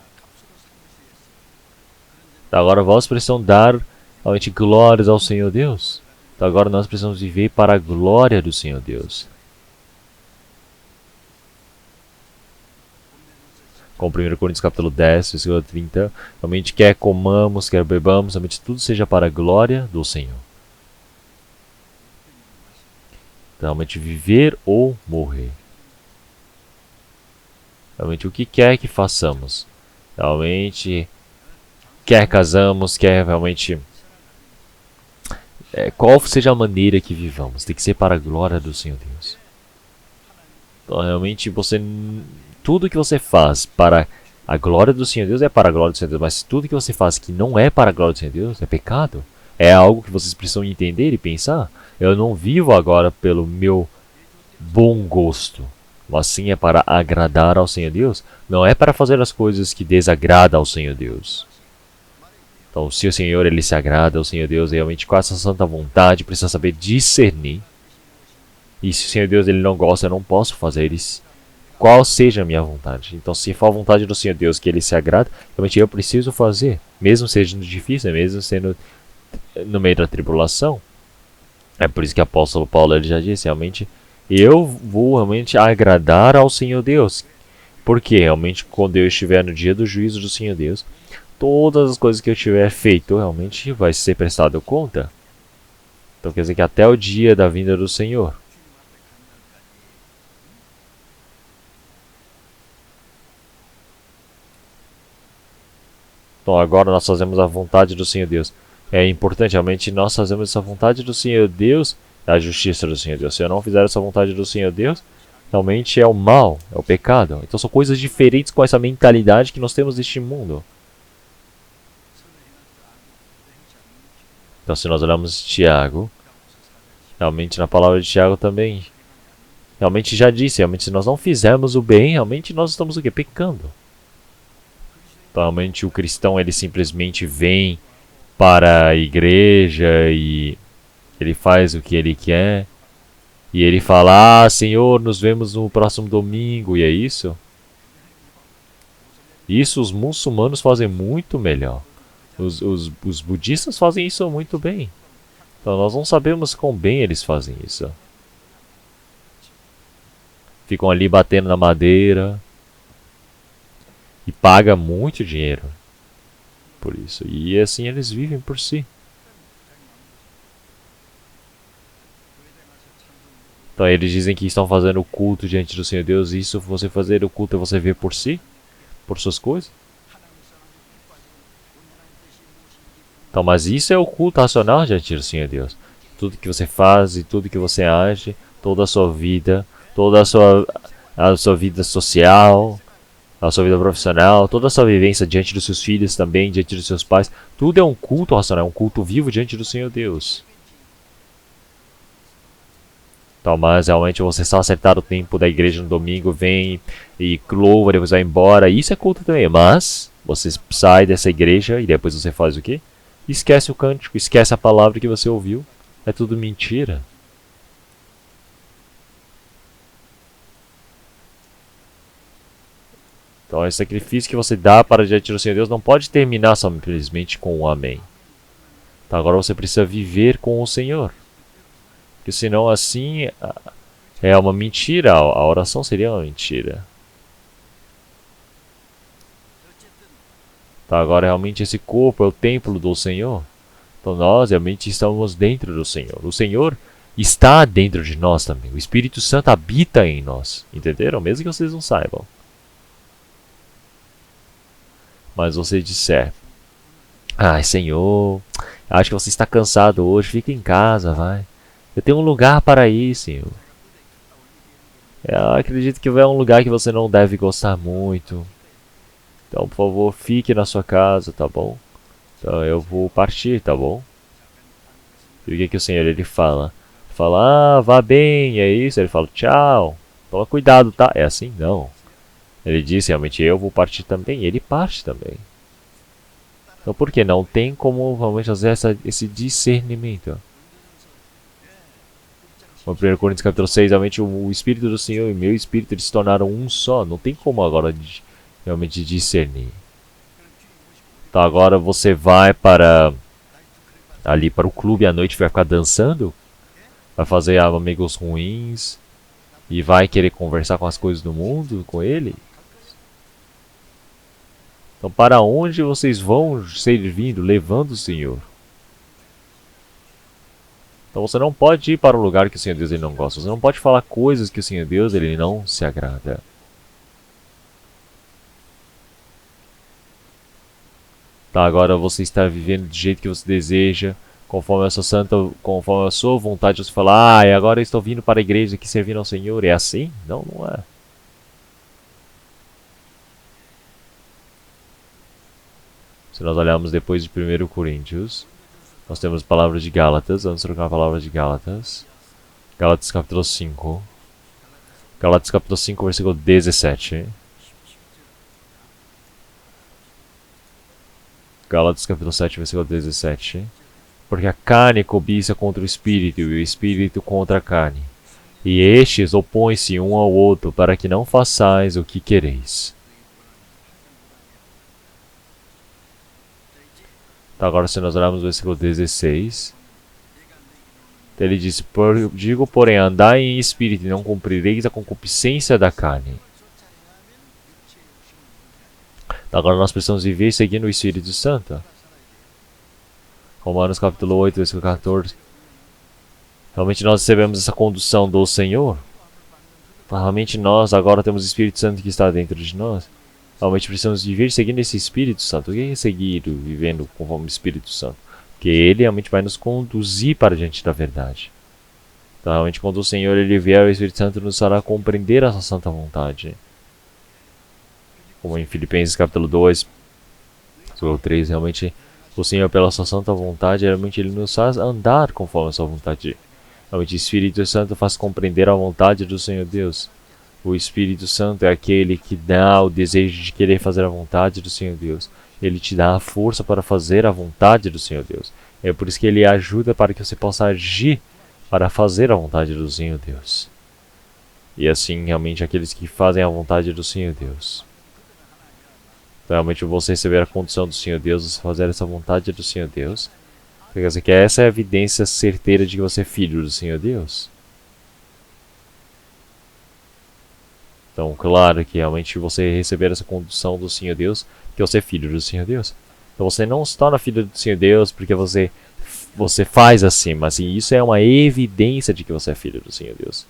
Tá, agora vós precisam dar realmente glórias ao Senhor Deus. Então agora nós precisamos viver para a glória do Senhor Deus. Com 1 Coríntios capítulo 10, versículo 30, realmente quer comamos, quer bebamos, realmente tudo seja para a glória do Senhor. Então, realmente viver ou morrer. Realmente o que quer que façamos. Realmente, quer casamos, quer realmente... qual seja a maneira que vivamos, tem que ser para a glória do Senhor Deus. Então, realmente, tudo que você faz para a glória do Senhor Deus é para a glória do Senhor Deus, mas tudo que você faz que não é para a glória do Senhor Deus é pecado. É algo que vocês precisam entender e pensar. Eu não vivo agora pelo meu bom gosto, mas sim é para agradar ao Senhor Deus. Não é para fazer as coisas que desagradam ao Senhor Deus. Então, se o Senhor ele se agrada, o Senhor Deus realmente com essa santa vontade precisa saber discernir. E se o Senhor Deus ele não gosta, eu não posso fazer isso. Qual seja a minha vontade. Então, se for a vontade do Senhor Deus que ele se agrada, realmente eu preciso fazer. Mesmo sendo difícil, mesmo sendo no meio da tribulação. É por isso que o apóstolo Paulo ele já disse, realmente, eu vou realmente agradar ao Senhor Deus. Porque realmente quando eu estiver no dia do juízo do Senhor Deus, todas as coisas que eu tiver feito realmente vai ser prestado conta. Então quer dizer que até o dia da vinda do Senhor. Então agora nós fazemos a vontade do Senhor Deus. É importante realmente nós fazemos essa vontade do Senhor Deus, a justiça do Senhor Deus. Se eu não fizer essa vontade do Senhor Deus, realmente é o mal, é o pecado. Então são coisas diferentes com essa mentalidade que nós temos neste mundo. Então se nós olharmos Tiago, realmente na palavra de Tiago também, realmente já disse, realmente se nós não fizermos o bem, realmente nós estamos o quê? Pecando. Então realmente o cristão ele simplesmente vem para a igreja e ele faz o que ele quer. E ele fala, Senhor, nos vemos no próximo domingo, e é isso? Isso os muçulmanos fazem muito melhor. Os budistas fazem isso muito bem. Então nós não sabemos quão bem eles fazem isso. Ficam ali batendo na madeira. E pagam muito dinheiro por isso. E assim eles vivem por si. Então eles dizem que estão fazendo o culto diante do Senhor Deus. E isso você fazer o culto é você ver por si? Por suas coisas? Então, mas isso é o culto racional diante do Senhor Deus. Tudo que você faz e tudo que você age, toda a sua vida, toda a sua vida social, a sua vida profissional, toda a sua vivência diante dos seus filhos também, diante dos seus pais, tudo é um culto racional, um culto vivo diante do Senhor Deus. Então, mas realmente você só acertar o tempo da igreja no domingo, vem e louva, depois vai embora, isso é culto também, mas você sai dessa igreja e depois você faz o quê? Esquece o cântico, esquece a palavra que você ouviu, é tudo mentira. Então, esse sacrifício que você dá para diante do Senhor Deus não pode terminar simplesmente com um amém. Então, agora você precisa viver com o Senhor. Porque senão assim, É uma mentira, a oração seria uma mentira. Tá, agora realmente esse corpo é o templo do Senhor. Então nós realmente estamos dentro do Senhor. O Senhor está dentro de nós também. O Espírito Santo habita em nós. Entenderam? Mesmo que vocês não saibam. Mas você disser: ai, Senhor, acho que você está cansado hoje. Fica em casa, vai. Eu tenho um lugar para ir, Senhor. Eu acredito que é um lugar que você não deve gostar muito. Então, por favor, fique na sua casa, tá bom? Então eu vou partir, tá bom? E o que que o Senhor ele fala? Fala, ah, vá bem, é isso? Ele fala, tchau. Toma cuidado, tá? É assim? Não. Ele disse, realmente, eu vou partir também. E ele parte também. Então por que não tem como realmente fazer esse discernimento? No 1 Coríntios capítulo 6, realmente o Espírito do Senhor e o meu Espírito eles se tornaram um só. Não tem como agora realmente discernir. Então agora você vai para ali para o clube à noite, vai ficar dançando, vai fazer amigos ruins e vai querer conversar com as coisas do mundo com ele. Então para onde vocês vão servindo, levando o Senhor? Então você não pode ir para um lugar que o Senhor Deus ele não gosta. Você não pode falar coisas que o Senhor Deus ele não se agrada. Tá, agora você está vivendo do jeito que você deseja, conforme a sua vontade. Você fala, ah, agora eu estou vindo para a igreja aqui servindo ao Senhor. É assim? Não, não é. Se nós olharmos depois de 1 Coríntios, nós temos palavras de Gálatas. Vamos trocar a palavra de Gálatas. Gálatas capítulo 5. Gálatas capítulo 5, versículo 17. Gálatas capítulo 7, versículo 17. Porque a carne cobiça contra o Espírito, e o Espírito contra a carne. E estes opõem-se um ao outro, para que não façais o que quereis. Então, agora se nós olharmos o versículo 16. Ele diz, digo, porém, andai em Espírito, e não cumprireis a concupiscência da carne. Agora nós precisamos viver seguindo o Espírito Santo. Romanos capítulo 8, versículo 14. Realmente nós recebemos essa condução do Senhor. Realmente nós agora temos o Espírito Santo que está dentro de nós. Realmente precisamos viver seguindo esse Espírito Santo. O que é seguir vivendo conforme o Espírito Santo? Porque ele realmente vai nos conduzir para diante da verdade. Então realmente quando o Senhor ele vier, o Espírito Santo nos fará compreender a sua santa vontade. Como em Filipenses capítulo 2, versículo 3, realmente o Senhor, pela sua santa vontade, realmente Ele nos faz andar conforme a sua vontade. Realmente o Espírito Santo faz compreender a vontade do Senhor Deus. O Espírito Santo é aquele que dá o desejo de querer fazer a vontade do Senhor Deus. Ele te dá a força para fazer a vontade do Senhor Deus. É por isso que Ele ajuda para que você possa agir para fazer a vontade do Senhor Deus. E assim, realmente, aqueles que fazem a vontade do Senhor Deus. Realmente você receber a condição do Senhor Deus, você fazer essa vontade do Senhor Deus. Quer dizer que essa é a evidência certeira de que você é filho do Senhor Deus. Então, claro que realmente você receber essa condição do Senhor Deus, que você é filho do Senhor Deus. Então você não se torna filho do Senhor Deus porque você faz assim, mas sim, isso é uma evidência de que você é filho do Senhor Deus.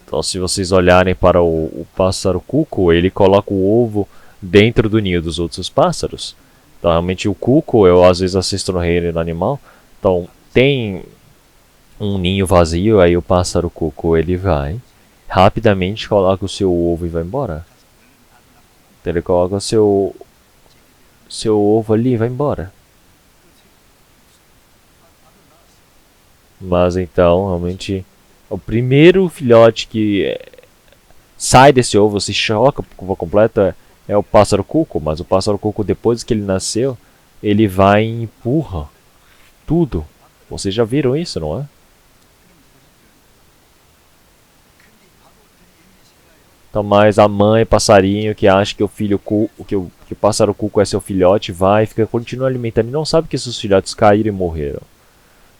Então, se vocês olharem para o pássaro cuco, ele coloca o ovo dentro do ninho dos outros pássaros. Então, realmente, o cuco, eu às vezes assisto no reino animal. Então, tem um ninho vazio, aí o pássaro cuco, ele vai, rapidamente coloca o seu ovo e vai embora. Então, ele coloca o seu ovo ali e vai embora. Mas, então, realmente... O primeiro filhote que sai desse ovo, se choca por completo, é o pássaro cuco. Mas o pássaro cuco, depois que ele nasceu, ele vai e empurra tudo. Vocês já viram isso, não é? Então, mas a mãe passarinho que acha que que o pássaro cuco é seu filhote, vai e continua alimentando e não sabe que seus filhotes caíram e morreram.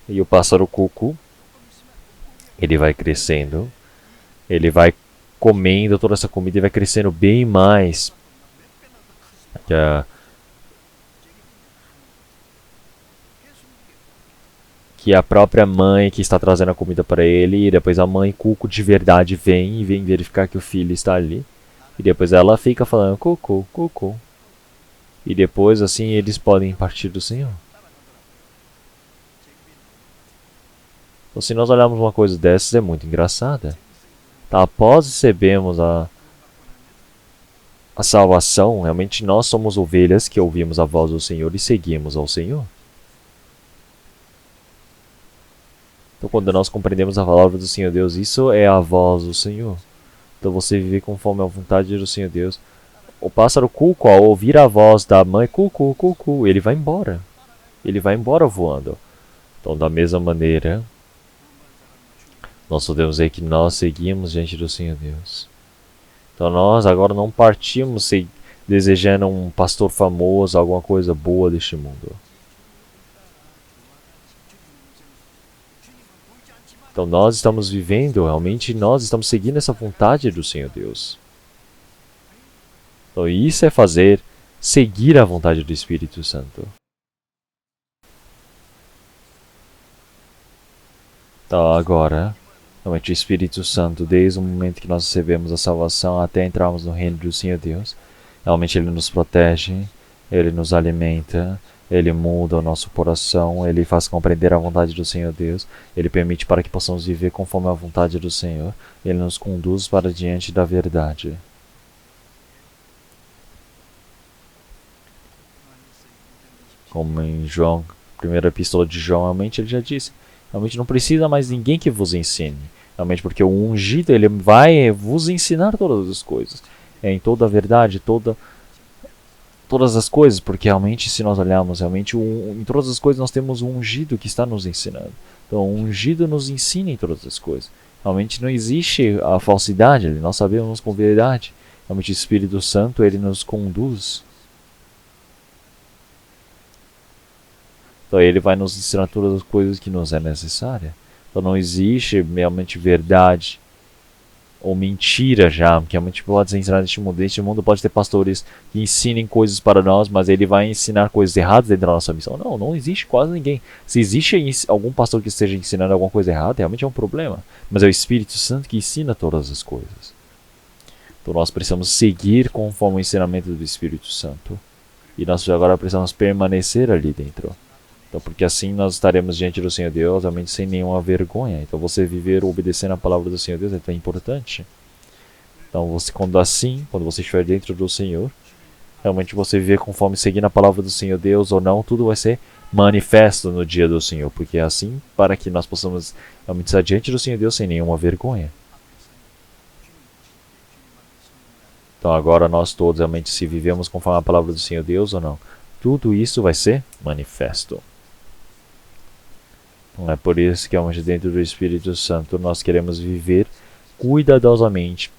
E o pássaro cuco, ele vai crescendo, ele vai comendo toda essa comida e vai crescendo bem mais que a própria mãe que está trazendo a comida para ele, e depois a mãe cuco de verdade vem e vem verificar que o filho está ali. E depois ela fica falando cucu, cucu. E depois assim eles podem partir do Senhor. Então se nós olharmos uma coisa dessas é muito engraçada. Tá, após recebermos a salvação, realmente nós somos ovelhas que ouvimos a voz do Senhor e seguimos ao Senhor. Então quando nós compreendemos a palavra do Senhor Deus, isso é a voz do Senhor. Então você vive conforme a vontade do Senhor Deus. O pássaro cuco, ao ouvir a voz da mãe, cucu, cucu, ele vai embora. Ele vai embora voando. Então da mesma maneira, nós podemos dizer que nós seguimos diante do Senhor Deus. Então nós agora não partimos desejando um pastor famoso, alguma coisa boa deste mundo. Então nós estamos vivendo, realmente nós estamos seguindo essa vontade do Senhor Deus. Então isso é seguir a vontade do Espírito Santo. Então agora, realmente o Espírito Santo, desde o momento que nós recebemos a salvação até entrarmos no reino do Senhor Deus, realmente Ele nos protege, Ele nos alimenta, Ele muda o nosso coração, Ele faz compreender a vontade do Senhor Deus, Ele permite para que possamos viver conforme a vontade do Senhor, Ele nos conduz para diante da verdade. Como em João, primeira epístola de João, realmente ele já disse, realmente não precisa mais ninguém que vos ensine, realmente porque o ungido ele vai vos ensinar todas as coisas, em toda a verdade, todas as coisas, porque realmente se nós olharmos, realmente em todas as coisas nós temos um ungido que está nos ensinando. Então o ungido nos ensina em todas as coisas. Realmente não existe a falsidade ali, nós sabemos com verdade. Realmente o Espírito Santo ele nos conduz. Então ele vai nos ensinar todas as coisas que nos é necessária. Então não existe realmente verdade ou mentira já, que realmente pode ser ensinado neste mundo. Neste mundo pode ter pastores que ensinem coisas para nós, mas ele vai ensinar coisas erradas dentro da nossa missão. Não existe quase ninguém. Se existe algum pastor que esteja ensinando alguma coisa errada, realmente é um problema. Mas é o Espírito Santo que ensina todas as coisas. Então nós precisamos seguir conforme o ensinamento do Espírito Santo. E nós agora precisamos permanecer ali dentro. Então, porque assim nós estaremos diante do Senhor Deus, realmente sem nenhuma vergonha. Então, você viver obedecendo a palavra do Senhor Deus é tão importante. Então, quando você estiver dentro do Senhor, realmente você viver conforme seguindo a palavra do Senhor Deus ou não, tudo vai ser manifesto no dia do Senhor. Porque é assim para que nós possamos realmente estar diante do Senhor Deus sem nenhuma vergonha. Então, agora nós todos realmente se vivemos conforme a palavra do Senhor Deus ou não, tudo isso vai ser manifesto. É por isso que dentro do Espírito Santo nós queremos viver cuidadosamente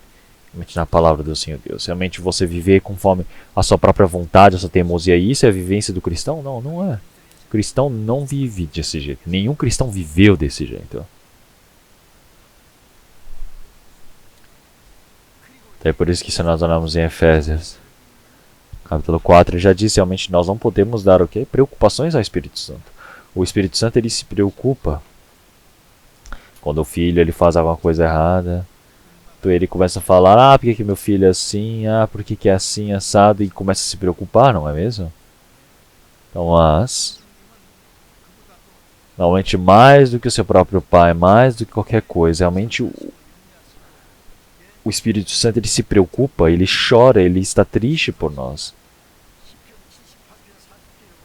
na palavra do Senhor Deus. Realmente você viver conforme a sua própria vontade, a sua teimosia, isso é a vivência do cristão? Não é. O cristão não vive desse jeito. Nenhum cristão viveu desse jeito. É por isso que se nós olharmos em Efésios, capítulo 4, ele já disse realmente nós não podemos dar o quê? Preocupações ao Espírito Santo. O Espírito Santo ele se preocupa quando o filho ele faz alguma coisa errada. Então ele começa a falar, por que meu filho é assim? Por que é assim, assado? E começa a se preocupar, não é mesmo? Então, realmente mais do que o seu próprio pai, mais do que qualquer coisa, realmente o Espírito Santo ele se preocupa, ele chora, ele está triste por nós.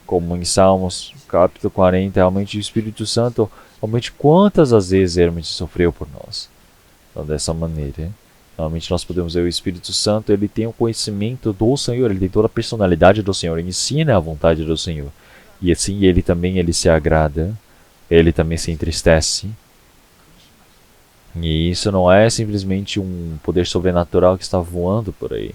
Como em Salmos, capítulo 40, realmente o Espírito Santo, realmente quantas as vezes realmente sofreu por nós. Então, dessa maneira, realmente nós podemos ver o Espírito Santo, ele tem o conhecimento do Senhor, ele tem toda a personalidade do Senhor, ele ensina a vontade do Senhor. E assim ele também ele se agrada, ele também se entristece. E isso não é simplesmente um poder sobrenatural que está voando por aí.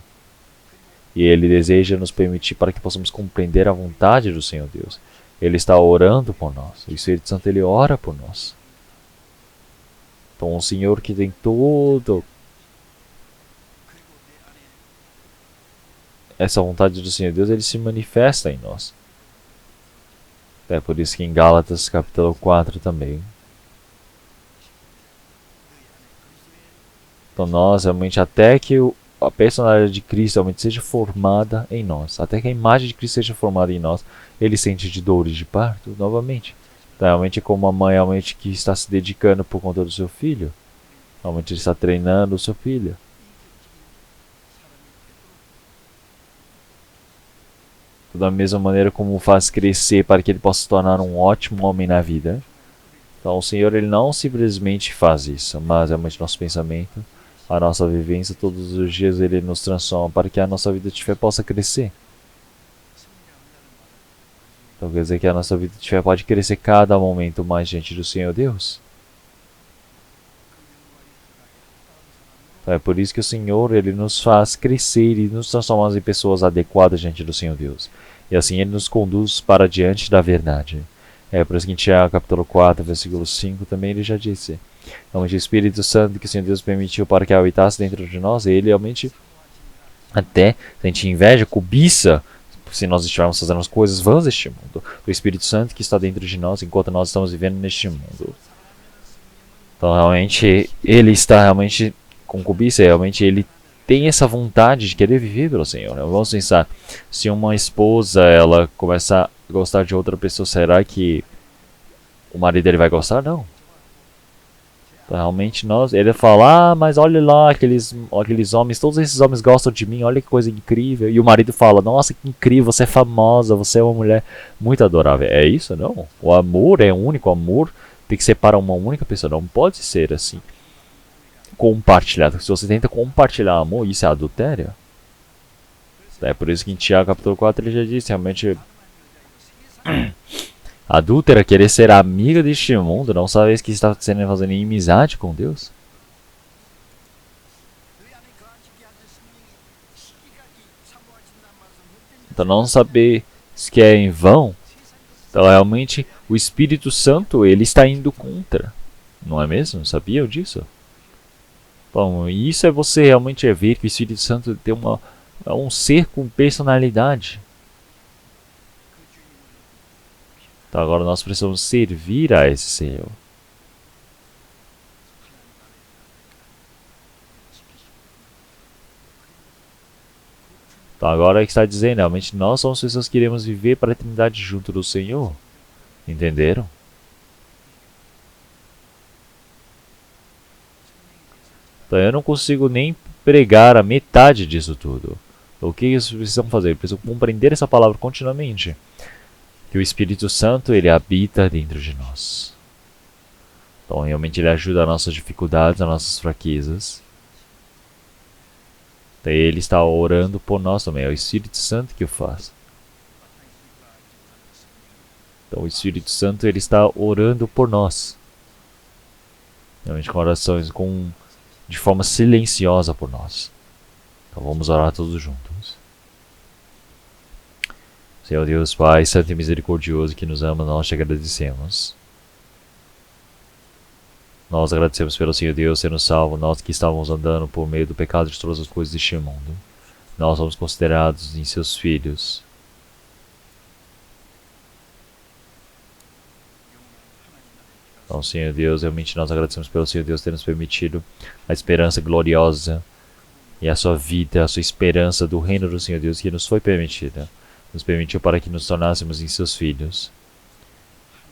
E ele deseja nos permitir para que possamos compreender a vontade do Senhor Deus. Ele está orando por nós. O Espírito Santo, ele ora por nós. Então, o Senhor que tem todo essa vontade do Senhor Deus, ele se manifesta em nós. É por isso que em Gálatas capítulo 4 também. Então nós realmente, até que a personalidade de Cristo realmente seja formada em nós, até que a imagem de Cristo seja formada em nós, ele sente de dores de parto novamente. Então realmente é como uma mãe realmente que está se dedicando por conta do seu filho. Realmente ele está treinando o seu filho. Da mesma maneira como o faz crescer para que ele possa se tornar um ótimo homem na vida. Então o Senhor, ele não simplesmente faz isso, mas realmente nosso pensamento, a nossa vivência, todos os dias ele nos transforma para que a nossa vida de fé possa crescer. Então quer dizer que a nossa vida de fé pode crescer cada momento mais diante do Senhor Deus. Então é por isso que o Senhor, ele nos faz crescer e nos transforma em pessoas adequadas diante do Senhor Deus. E assim ele nos conduz para diante da verdade. É por isso que em Tiago capítulo 4, versículo 5 também ele já disse. Realmente o Espírito Santo que o Senhor Deus permitiu para que habitasse dentro de nós, ele realmente até sente inveja, cobiça, se nós estivermos fazendo as coisas vãs deste mundo. O Espírito Santo que está dentro de nós enquanto nós estamos vivendo neste mundo. Então realmente ele está realmente com cobiça, realmente ele tem essa vontade de querer viver pelo Senhor. Né? Vamos pensar, se uma esposa ela começar a gostar de outra pessoa, será que o marido ele vai gostar? Não. Então, realmente ele fala, mas olha lá, aqueles homens, todos esses homens gostam de mim, olha que coisa incrível. E o marido fala, nossa, que incrível, você é famosa, você é uma mulher muito adorável. É isso? Não. O amor é único, o amor tem que ser para uma única pessoa, não pode ser assim. Compartilhado. Se você tenta compartilhar amor, isso é adultério. É por isso que em Tiago capítulo 4 ele já disse, realmente a adúltera querer ser amiga deste mundo, não sabe que está fazendo inimizade com Deus. Então não saber se é em vão, então realmente o Espírito Santo ele está indo contra, não é mesmo? Sabiam disso? Bom, e isso é você realmente ver que o Espírito Santo tem um ser com personalidade. Então agora nós precisamos servir a esse Senhor. Então agora é que está dizendo, realmente nós somos pessoas que queremos viver para a eternidade junto do Senhor. Entenderam? Então eu não consigo nem pregar a metade disso tudo. O que eles precisam fazer? Eles precisam compreender essa palavra continuamente. Que o Espírito Santo, ele habita dentro de nós. Então realmente ele ajuda as nossas dificuldades, as nossas fraquezas. Então, ele está orando por nós também. É o Espírito Santo que o faz. Então o Espírito Santo, ele está orando por nós. Realmente com orações, de forma silenciosa por nós. Então vamos orar todos juntos. Senhor Deus Pai, Santo e Misericordioso, que nos ama, nós te agradecemos. Nós agradecemos pelo Senhor Deus ter nos salvo, nós que estávamos andando por meio do pecado de todas as coisas deste mundo. Nós somos considerados em seus filhos. Então, Senhor Deus, realmente nós agradecemos pelo Senhor Deus ter nos permitido a esperança gloriosa e a sua vida, a sua esperança do reino do Senhor Deus que nos foi permitida. Nos permitiu para que nos tornássemos em seus filhos.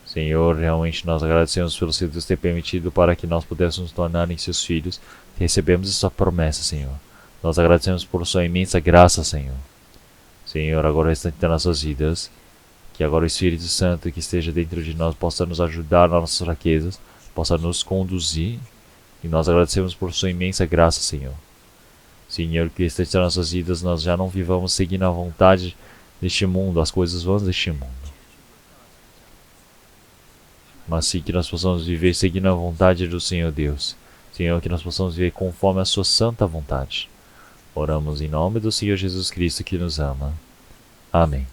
Senhor, realmente nós agradecemos pelo Senhor Deus ter permitido para que nós pudéssemos nos tornar em seus filhos. Recebemos essa promessa, Senhor. Nós agradecemos por sua imensa graça, Senhor. Senhor, agora está em nossas vidas. Que agora o Espírito Santo que esteja dentro de nós possa nos ajudar nas nossas fraquezas, possa nos conduzir. E nós agradecemos por sua imensa graça, Senhor. Senhor, que esteja em nossas vidas, nós já não vivamos seguindo a vontade deste mundo, as coisas vãs deste mundo. Mas sim que nós possamos viver seguindo a vontade do Senhor Deus. Senhor, que nós possamos viver conforme a sua santa vontade. Oramos em nome do Senhor Jesus Cristo que nos ama. Amém.